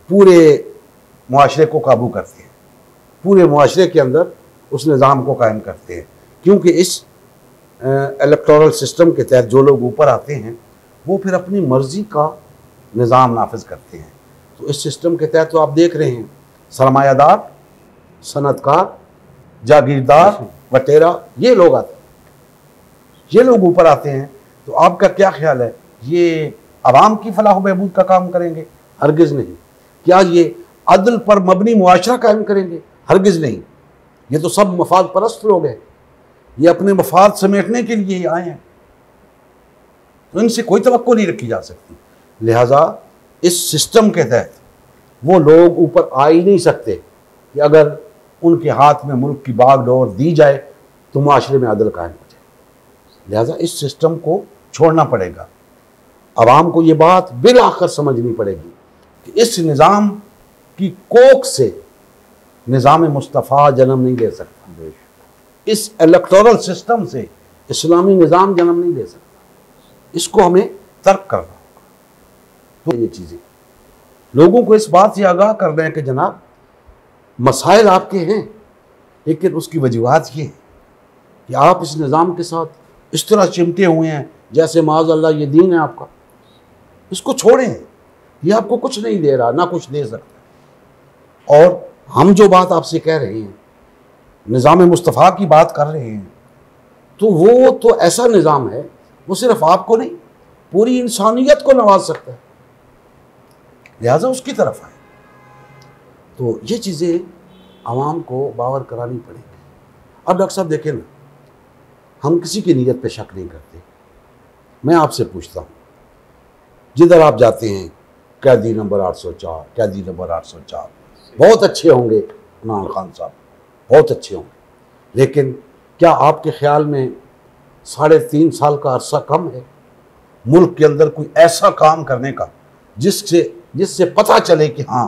[SPEAKER 1] पूरे मुआशरे को काबू करते हैं, पूरे मुआशरे के अंदर उस निज़ाम को कायम करते हैं। क्योंकि इस इलेक्टोरल सिस्टम के तहत जो लोग ऊपर आते हैं वो फिर अपनी मर्ज़ी का निज़ाम नाफिज करते हैं। तो इस सिस्टम के तहत तो आप देख रहे हैं, सरमायादार, सनतकार, जागीरदार वटेरा, ये लोग आते हैं, ये लोग ऊपर आते हैं। तो आपका क्या ख्याल है, ये आवाम की फलाह बहबूद का काम करेंगे? हरगिज़ नहीं। क्या ये अदल पर मबनी मुआशरा कायम करेंगे? हरगिज़ नहीं। ये तो सब मफाद परस्त लोग हैं, ये अपने मफाद समेटने के लिए ही आए हैं, तो इनसे कोई तवक्को नहीं रखी जा सकती। लिहाजा इस सिस्टम के तहत वो लोग ऊपर आ ही नहीं सकते कि अगर उनके हाथ में मुल्क की बागडोर दी जाए तो माशरे में अदल कायम हो जाए। लिहाजा इस सिस्टम को छोड़ना पड़ेगा। आवाम को ये बात बिल आखिर समझनी पड़ेगी कि इस निज़ाम की कोख से निज़ाम मुस्तफ़ा जन्म नहीं ले सकता, इस इलेक्टोरल सिस्टम से इस्लामी निज़ाम जन्म नहीं ले सकता। इसको हमें तर्क करना होगा। तो ये चीज़ें लोगों को इस बात से आगाह कर रहे हैं कि जनाब मसाइल आपके हैं, लेकिन उसकी वजूहात ये है कि आप इस निज़ाम के साथ इस तरह चिमटे हुए हैं जैसे माज़अल्लाह ये दीन है आपका। इसको छोड़ें, ये आपको कुछ नहीं दे रहा, ना कुछ दे सकता। और हम जो बात आपसे कह रहे हैं, निज़ाम मुस्तफ़ा की बात कर रहे हैं, तो वो तो ऐसा निज़ाम है, वो सिर्फ आपको नहीं पूरी इंसानियत को नवाज सकता है। लिहाजा उसकी तरफ आए। तो ये चीज़ें आवाम को बावर करानी पड़ेगी। अब डॉक्टर साहब देखें ना, हम किसी की नीयत पे शक नहीं करते। मैं आपसे पूछता हूँ, जिधर आप जाते हैं कैदी नंबर 804, कैदी नंबर 804, बहुत अच्छे होंगे इमरान खान साहब, बहुत अच्छे होंगे, लेकिन क्या आपके ख्याल में 3.5 साल का अरसा कम है मुल्क के अंदर कोई ऐसा काम करने का जिससे पता चले कि हाँ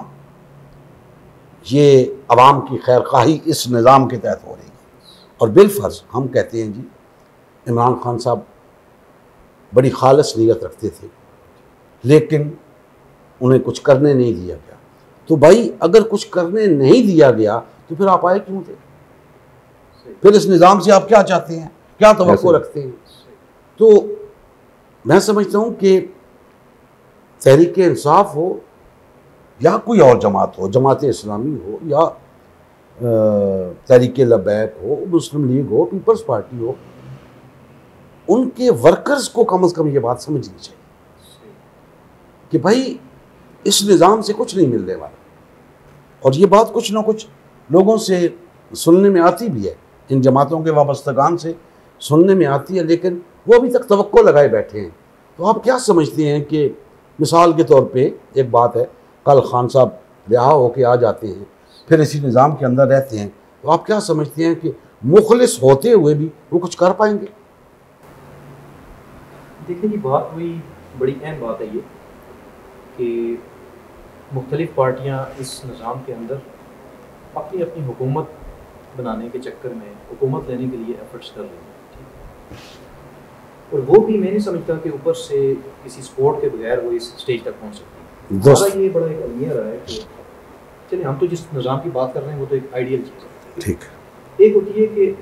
[SPEAKER 1] ये अवाम की खैरख्वाही इस निज़ाम के तहत हो रही है? और बिलफर्ज हम कहते हैं जी इमरान खान साहब बड़ी खालिस नीयत रखते थे, लेकिन उन्हें कुछ करने नहीं दिया गया। तो भाई अगर कुछ करने नहीं दिया गया तो फिर आप आए क्यों थे? फिर इस निज़ाम से आप क्या चाहते हैं, क्या तवक्को रखते हैं? तो मैं समझता हूँ कि तहरीक इंसाफ हो या कोई और जमात हो, जमात इस्लामी हो या तहरीक लबैक हो, मुस्लिम लीग हो, पीपल्स पार्टी हो, उनके वर्कर्स को कम से कम ये बात समझनी चाहिए कि भाई इस निज़ाम से कुछ नहीं मिलने वाला। और ये बात कुछ ना कुछ लोगों से सुनने में आती भी है, इन जमातों के वाबस्तगान से सुनने में आती है, लेकिन वो अभी तक तवक्को लगाए बैठे हैं। तो आप क्या समझते हैं कि मिसाल के तौर पे एक बात है, कल खान साहब रिहा होके आ जाते हैं, फिर इसी निज़ाम के अंदर रहते हैं, तो आप क्या समझते हैं कि मुखलिस होते हुए भी वो कुछ कर पाएंगे?
[SPEAKER 2] देखिए जी, बात हुई बड़ी अहम बात है ये कि मुख्तलिफ़ पार्टियाँ इस निज़ाम के अंदर अपनी अपनी हुकूमत बनाने के चक्कर में हुकूमत लेने के लिए एफर्ट्स कर रही हैं, ठीक। और वो भी मैं नहीं समझता कि ऊपर से किसी सपोर्ट के बगैर वो इस स्टेज तक पहुँच सकती है। हमारा ये बड़ा एक अलमिया रहा है कि चलिए हम तो जिस निज़ाम की बात कर रहे हैं वो तो एक आइडियल चीज़ है,
[SPEAKER 1] ठीक।
[SPEAKER 2] एक होती है कि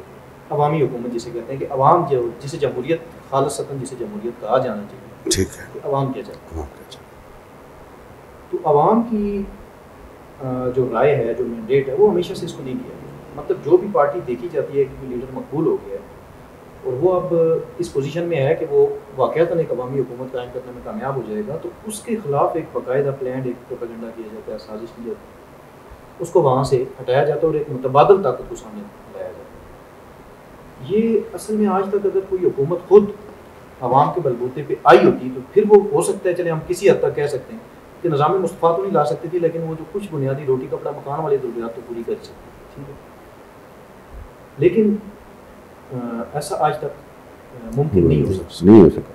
[SPEAKER 2] अवामी हुकूमत जिसे कहते हैं कि अवाम जो जिसे जमहूरियत खालिसतन जिसे जमहूरियत कहा जाना चाहिए,
[SPEAKER 1] ठीक है,
[SPEAKER 2] कि अवाम क्या चाहते हैं। तो अवाम की जो राय है, जो मैंडेट है, वो हमेशा से इसको नहीं किया गया। मतलब जो भी पार्टी देखी जाती है कि लीडर मकबूल हो गया है और वो अब इस पोजीशन में है कि वो वाक़अतन एक अवामी हुकूमत कायम करने में कामयाब हो जाएगा, तो उसके ख़िलाफ़ एक बाकायदा प्लान, एक प्रोपेगेंडा किया जाता है, साजिश की जाती है, उसको वहाँ से हटाया जाता है और एक मुतबादल ताकत को सामने लाया जाता है। ये असल में आज तक अगर कोई हुकूमत खुद अवाम के बलबूते पे आई होती तो फिर वो हो सकता है, चले हम किसी हद तक कह सकते हैं कि निज़ाम मुस्तफ़ा तो नहीं ला सकती थी, लेकिन वो जो कुछ बुनियादी रोटी कपड़ा मकान वाली ज़रूरियात तो पूरी कर सकती थी, ठीक है। लेकिन ऐसा आज तक मुमकिन नहीं हो सका।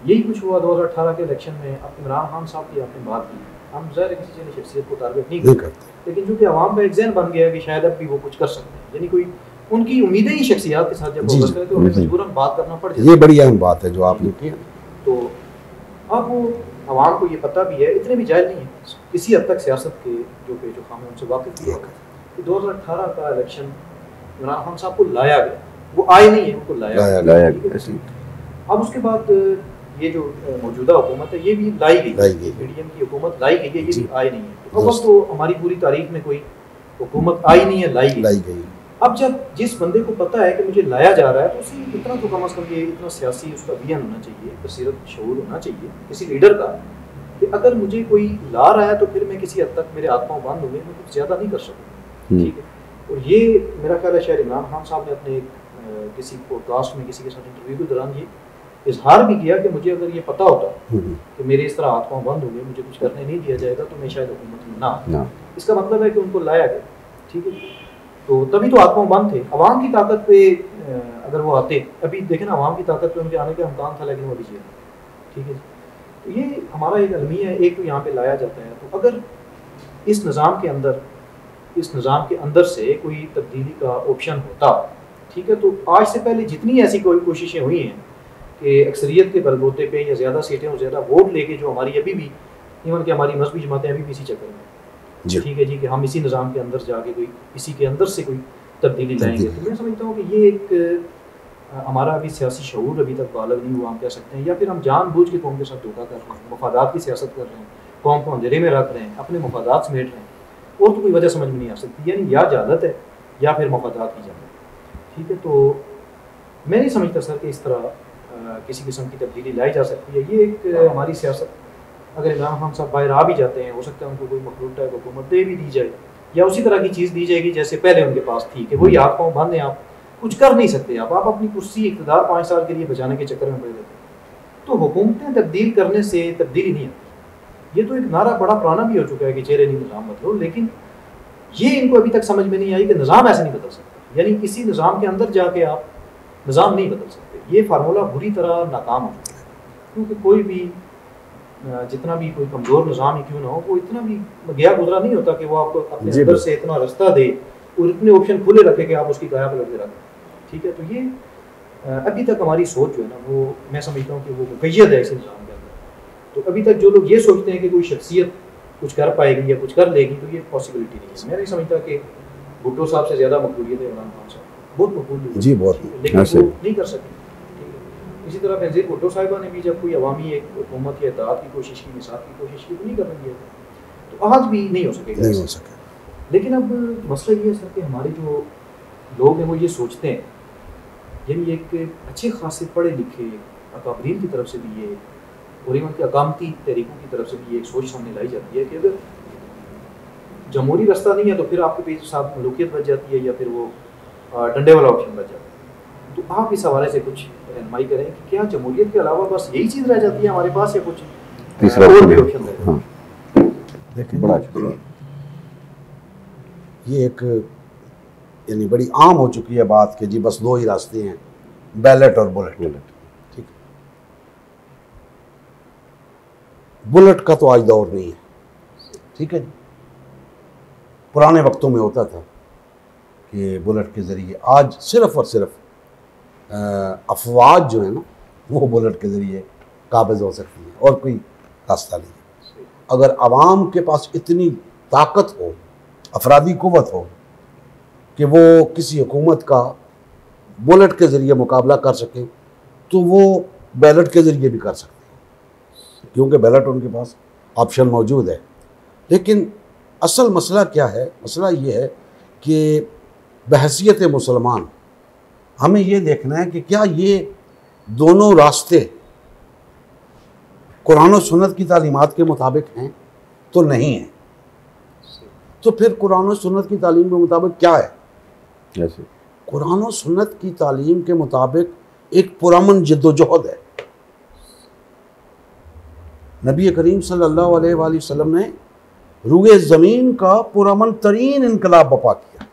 [SPEAKER 2] यही कुछ हुआ 2018 के इलेक्शन में। अब इमरान खान साहब की आपने बात की, हम ज़ाहिर किसी चीज़ शख्सियत को टारगेट नहीं करते, लेकिन चूँकि अवाम का एक ज़हन बन गया है कि शायद अब भी वो कुछ कर सकते हैं, यानी कोई उनकी उम्मीदें ही शख्सियत के साथ जब वापस करें तो हमें मजबूरन बात करना पड़ जाता है।
[SPEAKER 1] ये बड़ी अहम बात है जो आपने की।
[SPEAKER 2] तो अब वो अवाम को ये पता भी है, इतने भी जाहिल नहीं है, किसी हद तक सियासत के जो पेचो खाम है उनसे वाकिफ किया कि 2018 का इलेक्शन इमरान खान साहब को लाया गया, वो आए नहीं है, उनको लाया गया। अब उसके बाद ये जो मौजूदा हुकूमत है ये भी लाई गई, पीडीएम की हुकूमत लाई गई है, ये भी आई नहीं है। तो अब तो हमारी पूरी तारीख में कोई हुकूमत आई नहीं है, लाई गई। अब जब जिस बंदे को पता है कि मुझे लाया जा रहा है तो उसे इतना तो कम अज़ कम ये इतना सियासी उसका विजन होना चाहिए, बसीरत शऊर होना चाहिए किसी लीडर का कि अगर मुझे कोई ला रहा है तो फिर मैं किसी हद तक मेरे हाथ पाँव बंद हुए, मैं कुछ ज़्यादा नहीं कर सकूँ, ठीक है। और ये मेरा ख्याल है शायद इमरान खान साहब ने अपने किसी पॉडकास्ट में किसी के साथ इंटरव्यू के दौरान ये इजहार भी किया कि मुझे अगर ये पता होता कि मेरे इस तरह हाथ पाँव बंद हो गए, मुझे कुछ करने नहीं दिया जाएगा तो मैं शायद हुकूमत में ना। इसका मतलब है कि उनको लाया गया, ठीक है। तो तभी तो हाथ पाँव बंद थे। अवाम की ताकत पे अगर वो आते, अभी देखें ना, अवाम की ताकत पे उनके आने का इम्कान था, लेकिन वो अभी जीते, ठीक है। तो ये हमारा एक अलमिया है, एक तो यहाँ पे लाया जाता है। तो अगर इस निज़ाम के अंदर से कोई तब्दीली का ऑप्शन होता, ठीक है, तो आज से पहले जितनी ऐसी कोई कोशिशें हुई हैं कि अक्सरियत के बलबूते पे या ज़्यादा सीटें और ज़्यादा वोट लेके जो हमारी अभी भी इवन कि हमारी मजहबी जमातें अभी भी इसी चक्कर में, ठीक है जी, कि हम इसी निज़ाम के अंदर जाके कोई इसी के अंदर से कोई तब्दीली लाएंगे। तो मैं समझता हूँ कि ये एक हमारा अभी सियासी शऊर अभी तक बालग नहीं हुआ, हम कह सकते हैं, या फिर हम जानबूझ के कौम के साथ धोखा कर रहे हैं, मफादात की सियासत कर रहे हैं, कौम को अंधेरे में रख रहे हैं, अपने मफादात समेट रहे हैं, और तो कोई वजह समझ में नहीं आ सकती, यानी या जहालत है या फिर मफादात की जहालत, ठीक है। तो मैं नहीं समझता सर कि इस तरह किसी किस्म की तब्दीली लाई जा सकती है। ये एक हमारी सियासत, अगर इमरान खान साहब बाहर आ भी जाते हैं, हो सकता है उनको कोई मखलूक टाइप हुकूमत दे भी दी जाए, या उसी तरह की चीज़ दी जाएगी जैसे पहले उनके पास थी कि वही हाथ पाँव बंद हैं, आप कुछ कर नहीं सकते आप अपनी कुर्सी इक़्तिदार 5 साल के लिए बचाने के चक्कर में पड़े रहते हैं। तो हुकूमतें तब्दील करने से तब्दीली नहीं आती। ये तो एक नारा बड़ा पुराना भी हो चुका है कि चेहरे नहीं निज़ाम बदलो, लेकिन ये इनको अभी तक समझ में नहीं आई कि निज़ाम ऐसे नहीं बदल सकता, यानी किसी निज़ाम के अंदर जाके आप निज़ाम नहीं बदल सकते। ये फार्मूला बुरी तरह नाकाम हो चुका है, क्योंकि कोई भी जितना भी कोई कमज़ोर निज़ाम ही क्यों ना हो, वो इतना भी गया गुजरा नहीं होता कि वो आपको अपने अंदर से इतना रास्ता दे और इतने ऑप्शन खुले रखे कि आप उसकी गाया पलट के रखें। ठीक है, तो ये अभी तक हमारी सोच जो है ना, वो मैं समझता हूँ कि वो मुक़य्यद है इस निज़ाम के अंदर। तो अभी तक जो लोग ये सोचते हैं कि कोई शख्सियत कुछ कर पाएगी या कुछ कर लेगी, तो ये पॉसिबिलिटी नहीं है। मैं नहीं समझता कि भुट्टो साहब से ज़्यादा मकबूलियत है इमरान खान साहब, बहुत मकबूल
[SPEAKER 1] जी बहुत,
[SPEAKER 2] लेकिन वो नहीं कर सके। इसी तरह बेनज़ीर भुट्टो साहिबा ने भी जब कोई अवामी एक हुकूमत या इत्तेहाद की कोशिश की, निसात की कोशिश की, तो नहीं करने दिया, तो आज भी नहीं हो सकेगा,
[SPEAKER 1] नहीं हो सके।
[SPEAKER 2] लेकिन अब मसला ये है सर कि हमारे जो लोग हैं वो ये सोचते हैं, यानी एक अच्छे खासे पढ़े लिखे अकाबरीन की तरफ से भी ये और इवन के अकामती तहरीकों की तरफ से भी ये एक सोच सामने लाई जाती है कि अगर जमहूरी रास्ता नहीं है तो फिर आपके पेश साथ मलूकियत बच जाती है या फिर वो डंडे वाला ऑप्शन बच जाता है। तो आप इस हवाले से कुछ रहनुमाई करें कि क्या जमहूरियत के अलावा बस यही चीज़ रह जाती है हमारे पास या कुछ और भी ऑप्शन है?
[SPEAKER 1] देखिए
[SPEAKER 3] बड़ा
[SPEAKER 1] ये एक यानी बड़ी आम हो चुकी है बात कि जी बस 2 ही रास्ते हैं, बैलेट और बुलेट। ठीक है, बुलेट का तो आज दौर नहीं है। ठीक है जी, पुराने वक्तों में होता था कि बुलेट के ज़रिए, आज सिर्फ़ और सिर्फ अफवाज जो है ना वो बुलेट के ज़रिए काबिज़ हो सकती है और कोई रास्ता नहीं है। अगर आवाम के पास इतनी ताकत हो, अफरादी क़ुव्वत हो कि वो किसी हुकूमत का बुलेट के ज़रिए मुकाबला कर सके, तो वो बैलेट के ज़रिए भी कर सकते हैं, क्योंकि बैलेट उनके पास ऑप्शन मौजूद है। लेकिन असल मसला क्या है? मसला ये है कि बहैसियत मुसलमान हमें ये देखना है कि क्या ये दोनों रास्ते कुरान और सुन्नत की तालीमात के मुताबिक हैं? तो नहीं है। तो फिर कुरान और सुन्नत की तालीम के मुताबिक क्या है?
[SPEAKER 3] जैसे
[SPEAKER 1] कुरान और सुन्नत की तालीम के मुताबिक एक पुरअमन जद्दोजहद है। नबी करीम सल्लल्लाहु अलैहि वसल्लम ने रूए ज़मीन का पुरअमन तरीन इनकलाब बपा किया,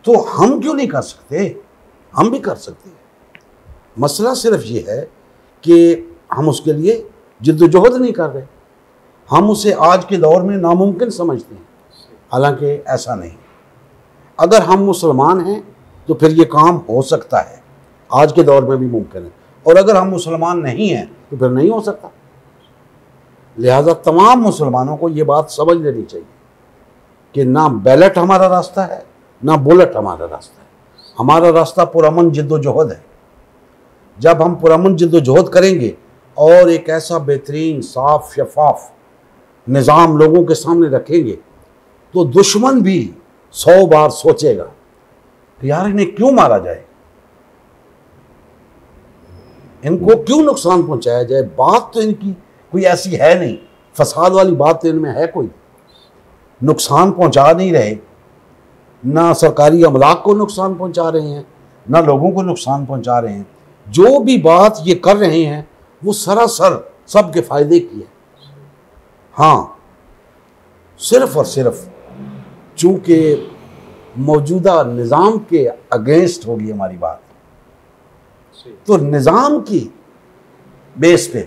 [SPEAKER 1] तो हम क्यों नहीं कर सकते? हम भी कर सकते हैं। मसला सिर्फ ये है कि हम उसके लिए जिद्दोजहद नहीं कर रहे, हम उसे आज के दौर में नामुमकिन समझते हैं, हालांकि ऐसा नहीं। अगर हम मुसलमान हैं तो फिर ये काम हो सकता है, आज के दौर में भी मुमकिन है, और अगर हम मुसलमान नहीं हैं तो फिर नहीं हो सकता। लिहाजा तमाम मुसलमानों को ये बात समझ लेनी चाहिए कि ना बैलेट हमारा रास्ता है, ना बुलेट हमारा रास्ता है। हमारा रास्ता पुरअमन जिद्दोजहद है। जब हम पुरअमन जिद्दोजहद करेंगे और एक ऐसा बेहतरीन साफ शफाफ निज़ाम लोगों के सामने रखेंगे, तो दुश्मन भी 100 बार सोचेगा कि यार इन्हें क्यों मारा जाए, इनको क्यों नुकसान पहुंचाया जाए। बात तो इनकी कोई ऐसी है नहीं, फसाद वाली बात तो इनमें है कोई, नुकसान पहुंचा नहीं रहे, ना सरकारी अमलाक को नुकसान पहुंचा रहे हैं, ना लोगों को नुकसान पहुंचा रहे हैं। जो भी बात ये कर रहे हैं वो सरासर सबके फ़ायदे की है। हाँ, सिर्फ़ और सिर्फ चूँकि मौजूदा निज़ाम के अगेंस्ट होगी हमारी बात, तो निज़ाम की बेस पे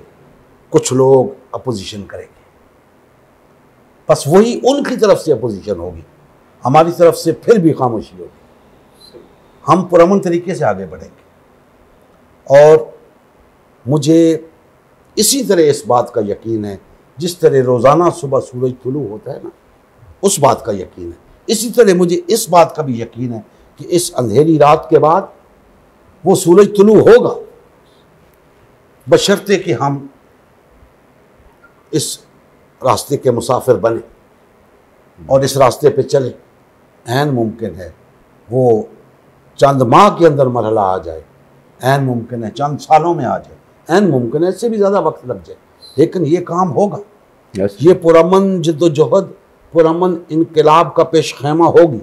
[SPEAKER 1] कुछ लोग अपोजिशन करेंगे, बस वही उनकी तरफ से अपोजिशन होगी, हमारी तरफ से फिर भी खामोशी होगी। हम पुरअमन तरीके से आगे बढ़ेंगे। और मुझे इसी तरह इस बात का यकीन है, जिस तरह रोज़ाना सुबह सूरज तुलू होता है ना, उस बात का यकीन है, इसी तरह मुझे इस बात का भी यकीन है कि इस अंधेरी रात के बाद वो सूरज तुलू होगा, बशर्ते कि हम इस रास्ते के मुसाफिर बने और इस रास्ते पे चले। ऐन मुमकिन है वो चंद माह के अंदर मरहला आ जाए, ऐन मुमकिन है चंद सालों में आ जाए, ऐन मुमकिन है इससे भी ज़्यादा वक्त लग जाए, लेकिन ये काम होगा। ये पुरअमन जिद्दोजहद, पुरअमन इनकलाब का पेश खैमा होगी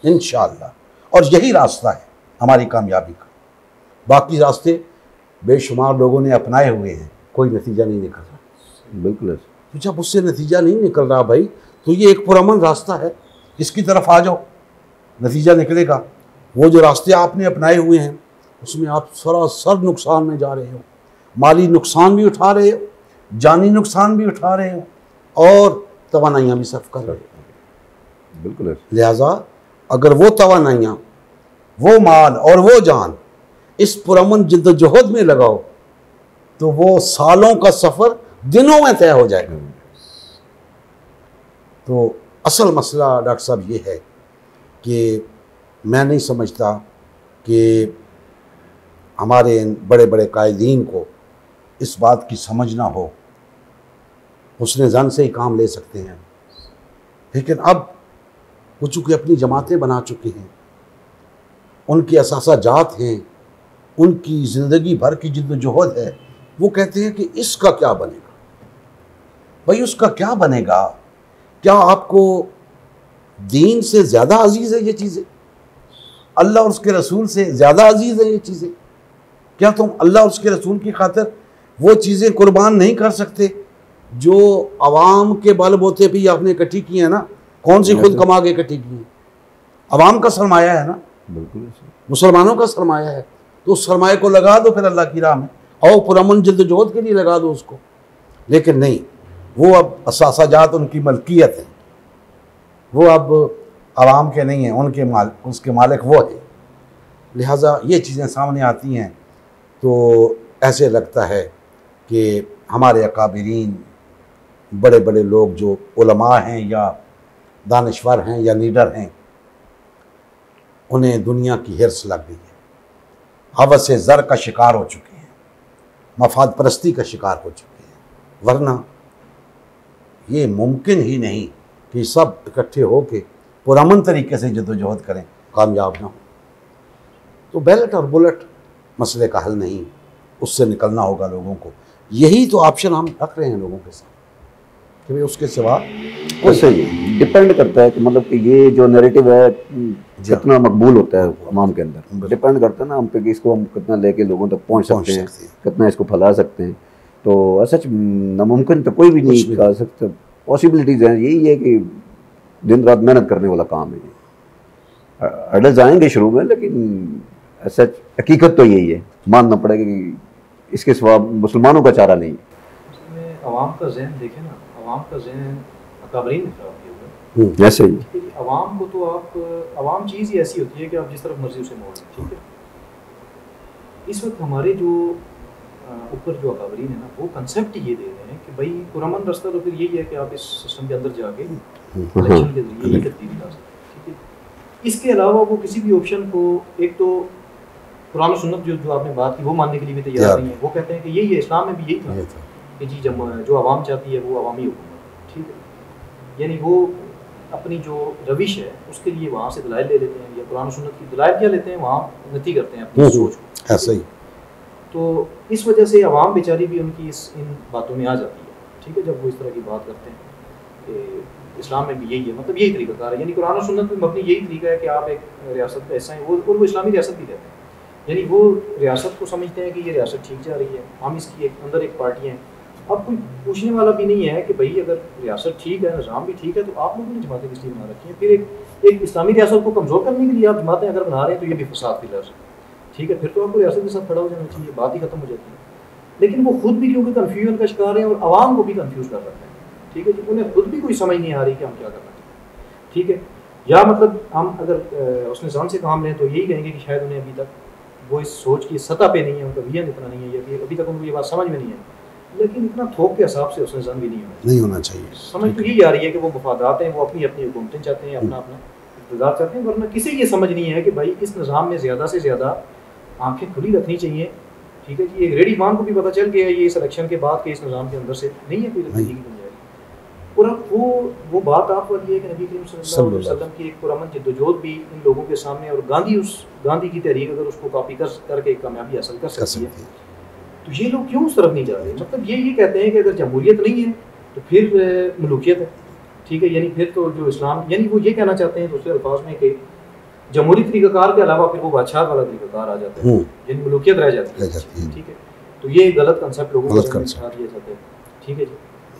[SPEAKER 1] इंशाअल्लाह। और यही रास्ता है हमारी कामयाबी का। बाकी रास्ते बेशुमार लोगों ने अपनाए हुए हैं, कोई नतीजा नहीं निकल रहा।
[SPEAKER 3] बिल्कुल।
[SPEAKER 1] तो जब उससे नतीजा नहीं निकल रहा भाई, तो ये एक पुरअमन रास्ता है, इसकी तरफ आ जाओ, नतीजा निकलेगा। वो जो रास्ते आपने अपनाए हुए हैं उसमें आप सरासर नुकसान में जा रहे हो, माली नुकसान भी उठा रहे हो, जानी नुकसान भी उठा रहे हो और तवानाइयाँ भी सर्फ कर रहे हो।
[SPEAKER 3] बिल्कुल।
[SPEAKER 1] लिहाजा अगर वो तवानाइयाँ, वो माल और वो जान इस पुरअमन जिद्दोजहद में लगाओ तो वो सालों का सफ़र दिनों में तय हो जाएगा। तो असल मसला डॉक्टर साहब ये है कि मैं नहीं समझता कि हमारे इन बड़े बड़े कायदीन को इस बात की समझ ना हो, हुस्न ज़न से ही काम ले सकते हैं। लेकिन अब वो चूँकि अपनी जमातें बना चुके हैं, उनकी असासा जात हैं, उनकी ज़िंदगी भर की जिद्दोजहद है, वो कहते हैं कि इसका क्या बनेगा। भाई उसका क्या बनेगा? क्या आपको दीन से ज़्यादा अजीज़ है ये चीज़ें? अल्लाह और उसके रसूल से ज़्यादा अजीज़ है ये चीज़ें? क्या तुम अल्लाह और उसके रसूल की खातिर वो चीज़ें कुर्बान नहीं कर सकते जो अवाम के बलबूते पे आपने इकट्ठी की है ना? कौन सी खुद कमा के इकट्ठी की है? अवाम का सरमाया है ना,
[SPEAKER 3] बिल्कुल
[SPEAKER 1] मुसलमानों का सरमाया है। तो उस सरमाए को लगा दो फिर अल्लाह की राह में, और पुरअमन जिद्दोजहद के लिए लगा दो उसको। लेकिन नहीं, वो अब असासाजात उनकी मलकियत है, वो अब आवाम के नहीं हैं, उसके मालिक वो है। लिहाजा ये चीज़ें सामने आती हैं तो ऐसे लगता है कि हमारे अकाबिरीन, बड़े बड़े लोग जो उलमा हैं या दानिश्वर हैं या लीडर हैं, उन्हें दुनिया की हिर्स लग गई है, हवस ज़र का शिकार हो चुके हैं, मफाद परस्ती का शिकार हो चुके हैं। वरना ये मुमकिन ही नहीं कि सब इकट्ठे होकर पुरअमन तरीके से जद्दोजहद करें, कामयाब ना हो। तो बैलेट और बुलेट मसले का हल नहीं, उससे निकलना होगा लोगों को। यही तो ऑप्शन हम रख रहे हैं लोगों के साथ कि भाई उसके सिवा
[SPEAKER 3] वैसे ही डिपेंड करता है कि मतलब कि ये जो नैरेटिव है कितना मकबूल होता है अवाम के अंदर, डिपेंड करता है ना हम पे कि इसको हम कितना लेके लोगों तक पहुंच सकते हैं, कितना इसको फैला सकते हैं। तो सच नामुमकिन तो कोई भी नहीं कर सकता, पॉसिबिलिटीज़ हैं। यही है कि दिन रात मेहनत करने वाला काम है ये। अडल्ट आएंगे शुरू में, लेकिन सच हकीकत तो यही है, मानना पड़ेगा कि इसके सिवा मुसलमानों का चारा नहीं है।
[SPEAKER 2] अवाम का ज़हन देखें ना, अवाम का ज़हन अकाबरीन ने खराब किया हुआ है।
[SPEAKER 3] ऐसे ही
[SPEAKER 2] अवाम को तो आप, अवाम चीज़ ही ऐसी होती है कि आप जिस तरफ मर्जी उसे मोड़ लें, ठीक है। इस वक्त हमारे जो ऊपर जो अकाबरीन है ना, वो कंसेप्ट ये दे रहे हैं कि भाई पुरअमन रास्ता तो फिर यही है कि आप इस सिस्टम के अंदर जाके इलेक्शन के जरिए ये तब्दीली ला सकते हैं, ठीक है। इसके अलावा वो किसी भी ऑप्शन को, एक तो कुरान और सुन्नत जो आपने बात की वो मानने के लिए भी तैयार नहीं है। वो कहते हैं कि यही है, इस्लाम में भी यही था कि जी जो आवाम चाहती है वो अवामी हुकूमत, ठीक है। यानी वो अपनी जो रविश है उसके लिए वहाँ से दलाइल ले लेते हैं, या कुरान और सुन्नत की दलाइल क्या लेते हैं, वहाँ उन्नति करते हैं अपनी सोच को,
[SPEAKER 1] ऐसा ही।
[SPEAKER 2] तो इस वजह से अवाम बेचारी भी उनकी इन बातों में आ जाती है, ठीक है। जब वो इस तरह की बात करते हैं कि इस्लाम में भी यही है, मतलब यही तरीक़ाकार है, यानी कुरान और सुन्नत में मबनी यही तरीका है कि आप एक रियासत ऐसा है, वो इस्लामी रियासत भी कहते हैं। यानी वो रियासत को समझते हैं कि ये रियासत ठीक जा रही है, हम इसकी अंदर एक पार्टी हैं। अब कोई पूछने वाला भी नहीं है कि भाई अगर रियासत ठीक है, निज़ाम भी ठीक है, तो आप लोगों ने जमातें किस लिए बना रखी हैं? फिर एक इस्लामी रियासत को कमज़ोर करने के लिए आप जमातें अगर बना रहे हैं तो ये भी फसाद की लफ्ज़, ठीक है। फिर तो आपको रियासत के साथ खड़ा हो जाना चाहिए, बात ही खत्म हो जाती है। लेकिन वो खुद भी क्योंकि कन्फ्यूजन का शिकार है और आवाम को भी कन्फ्यूज़ कर रखते हैं, ठीक है जी। उन्हें खुद भी कोई समझ नहीं आ रही कि हम क्या करना चाहिए, ठीक है। या मतलब हम अगर उसने ज़ान से काम लें तो यही कहेंगे कि शायद उन्हें अभी तक वो इस सोच की सतह पे नहीं है, उनका विजन इतना नहीं है, या अभी तक उनको ये बात समझ में नहीं है। लेकिन इतना थोक के हिसाब से उसने ज़न भी नहीं होना चाहिए। समझ तो यही आ रही है कि वो मफादात हैं, वो अपनी अपनी हुकूमतें चाहते हैं, अपना अपना इक़्तिदार चाहते हैं, वरना किसी ये समझ नहीं है कि भाई इस निज़ाम में ज़्यादा से ज़्यादा आंखें खुली रखनी चाहिए, ठीक है जी। एक रेडी मान को भी पता चल गया ये इस इलेक्शन के बाद के इस निज़ाम के अंदर से नहीं है कोई तब्दीली की गुंजाइश। और अब वो बात आप वाली है कि नबी करीम सल्लल्लाहु अलैहि वसल्लम की एक पुरअमन जद्दोजहद भी इन लोगों के सामने, और गांधी की तहरीक अगर उसको कॉपी करके कामयाबी हासिल कर सकती है, तो ये लोग क्यों उस तरफ नहीं जा रहे? मतलब ये कहते हैं कि अगर जमहूरियत नहीं है तो फिर मलूकियत है, ठीक है। यानी फिर तो जो इस्लाम, यानी वो ये कहना चाहते हैं दूसरे अल्फाज में कि जमहूरी तरीक़ाकार के अलावा फिर वो बादशाह वाला तरीक़ाकार आ जाता है जिन मलूकियत रह जाती है। ठीक है, तो ये गलत कंसेप्ट लोगों को सिखा दिया जाता है। ठीक है जी,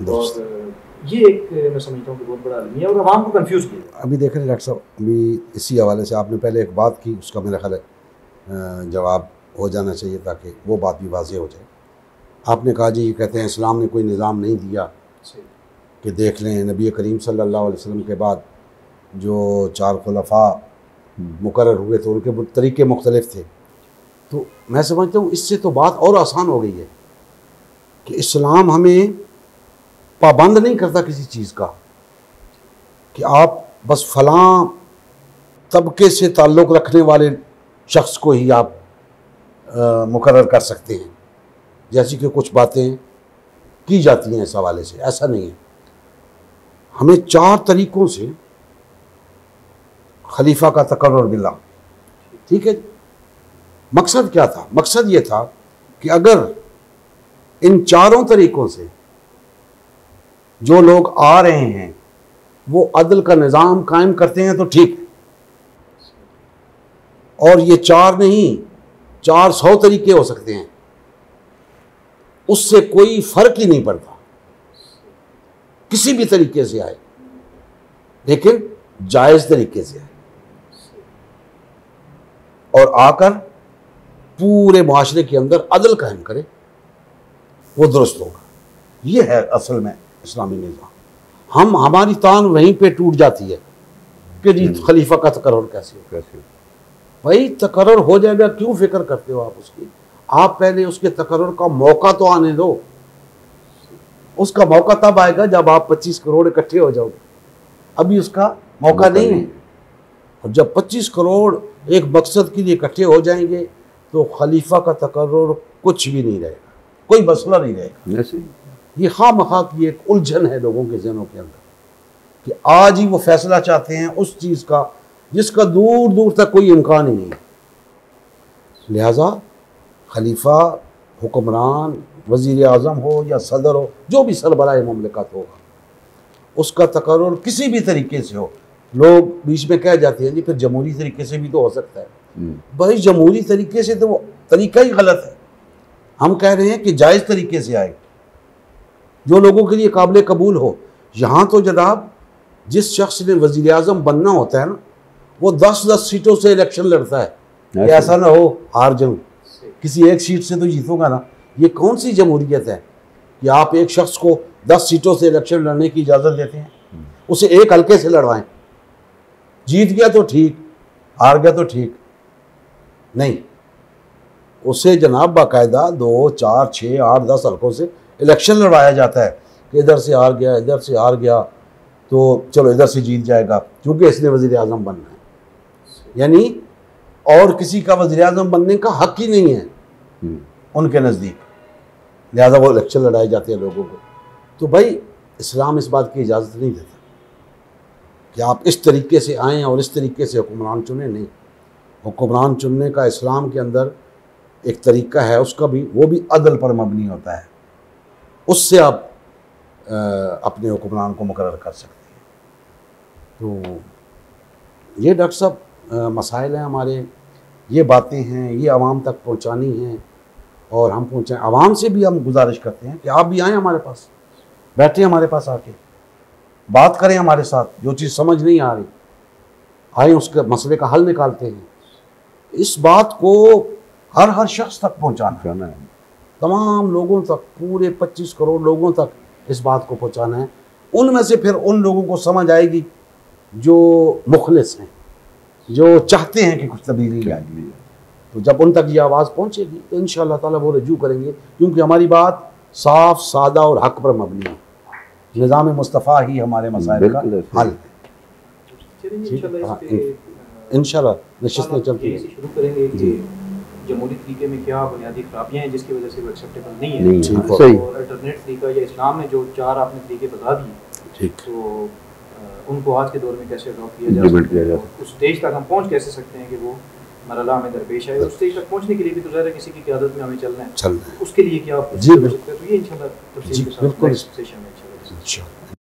[SPEAKER 2] और ये एक मैं समझता हूँ कि बहुत बड़ा अलमिया और आवाम को कंफ्यूज किया।
[SPEAKER 1] अभी देख रहे हैं डॉक्टर साहब, अभी इसी हवाले से आपने पहले एक बात की, उसका मेरा ख्याल है जवाब हो जाना चाहिए ताकि वो बात भी वाज़ेह हो जाए। आपने कहा जी, ये कहते हैं इस्लाम ने कोई निज़ाम नहीं दिया कि देख लें नबी करीम सल्लल्लाहु अलैहि वसल्लम के बाद जो 4 खुलफा मुकर्रर हुए तो उनके तरीक़े मुख्तलिफ थे। तो मैं समझता हूँ इससे तो बात और आसान हो गई है कि इस्लाम हमें पाबंद नहीं करता किसी चीज़ का कि आप बस फ़लाँ तबके से ताल्लुक़ रखने वाले शख्स को ही आप मुकर्रर कर सकते हैं, जैसी कि कुछ बातें की जाती हैं इस हवाले से। ऐसा नहीं है, हमें 4 तरीक़ों से खलीफा का तकर्रुर मिला। ठीक है, मकसद क्या था? मकसद ये था कि अगर इन 4 तरीक़ों से जो लोग आ रहे हैं वो अदल का निज़ाम कायम करते हैं तो ठीक है, और ये 4 नहीं 400 तरीके हो सकते हैं, उससे कोई फ़र्क ही नहीं पड़ता, किसी भी तरीके से आए लेकिन जायज़ तरीके से आए और आकर पूरे माशरे के अंदर अदल कायम करे, वो दुरुस्त होगा। ये है असल में इस्लामी निज़ाम। हमारी तान वहीं पे टूट जाती है कि जी खलीफा का तकर्रुर कैसे हो। भाई तकर्रुर हो जाएगा, क्यों फिक्र करते हो आप उसकी? आप पहले उसके तकर्रुर का मौका तो आने दो। उसका मौका तब आएगा जब आप 25 करोड़ इकट्ठे हो जाओगे, अभी उसका मौका नहीं है। और जब 25 करोड़ एक मकसद के लिए इकट्ठे हो जाएंगे तो खलीफा का तकर्रुर कुछ भी नहीं रहेगा, कोई मसला नहीं रहेगा। ये खामखा की एक उलझन है लोगों के ज़हनों के अंदर कि आज ही वो फैसला चाहते हैं उस चीज़ का जिसका दूर दूर तक कोई इम्कान ही नहीं है। लिहाजा खलीफा, हुक्मरान, वज़ीर आज़म हो या सदर हो, जो भी सरबराह ममलिकत होगा, उसका तकर्रुर किसी भी तरीके से हो। लोग बीच में कह जाते हैं जी फिर जमहूरी तरीके से भी तो हो सकता है। भाई जमहूरी तरीके से तो वो तरीका ही गलत है। हम कह रहे हैं कि जायज़ तरीके से आए, जो लोगों के लिए काबिल कबूल हो। यहाँ तो जनाब जिस शख्स ने वज़ीर आज़म बनना होता है ना, वो 10-10 सीटों से इलेक्शन लड़ता है कि ऐसा ना हो हार जाऊँ, किसी एक सीट से तो जीतूंगा ना। ये कौन सी जमहूरियत है कि आप एक शख्स को 10 सीटों से इलेक्शन लड़ने की इजाज़त देते हैं? उसे एक हल्के से लड़वाएं, जीत गया तो ठीक, हार गया तो ठीक नहीं। उसे जनाब बाकायदा 2, 4, 6, 8, 10 हल्कों से इलेक्शन लड़वाया जाता है कि इधर से हार गया, इधर से हार गया तो चलो इधर से जीत जाएगा क्योंकि इसने वज़ीर आज़म बनना है। यानी और किसी का वज़ीर आज़म बनने का हक ही नहीं है उनके नज़दीक, लिहाजा वो इलेक्शन लड़ाए जाते हैं लोगों को। तो भाई इस्लाम इस बात की इजाज़त नहीं देता कि आप इस तरीके से आएँ और इस तरीके से हुक्मरान चुनें। नहीं, हुक्मरान चुनने का इस्लाम के अंदर एक तरीका है, उसका भी वो भी अदल पर मबनी होता है। उससे आप अपने हुक्मरान को मुकर्रर कर सकते हैं। तो ये डॉक्टर साहब मसाइल हैं हमारे, ये बातें हैं, ये आवाम तक पहुंचानी हैं और हम पहुंचाएं। आवाम से भी हम गुजारिश करते हैं कि आप भी आएँ हमारे पास, बैठें हमारे पास आके बात करें हमारे साथ, जो चीज़ समझ नहीं आ रही आए उसके मसले का हल निकालते हैं। इस बात को हर शख्स तक पहुंचाना है, तमाम लोगों तक, पूरे 25 करोड़ लोगों तक इस बात को पहुंचाना है। उनमें से फिर उन लोगों को समझ आएगी जो मुखलिस हैं, जो चाहते हैं कि कुछ तब्दीली आए। तो जब उन तक ये आवाज़ पहुंचेगी तो इंशाअल्लाह ताला वो रजू करेंगे, क्योंकि हमारी बात साफ, सादा और हक पर मबनी है। निज़ाम मुस्तफ़ा ही हमारे मसाइल का हल है। इंशाअल्लाह नशिस्तें चलती हैं।
[SPEAKER 2] शुरू करेंगे कि जमहूरी तरीके में क्या बुनियादी खराबियाँ हैं जिसकी वजह से वो एक्सेप्टेबल नहीं है, और अल्टरनेट तरीका या इस्लाम ने जो 4 आपने तरीके बता दिए, तो उनको आज के दौर में कैसे अडॉप्ट किया जा सकता है, उस स्टेज तक हम पहुँच कैसे सकते हैं कि वो मरहला हमें दरपेश है। उस स्टेज तक पहुँचने के लिए भी तो ज़ाहिर है किसी की क़यादत में हमें चलना है, उसके लिए क्या आप
[SPEAKER 1] जी
[SPEAKER 2] तो ये इंशाअल्लाह तफसील के साथ नेक्स्ट सेशन में इंशाअल्लाह।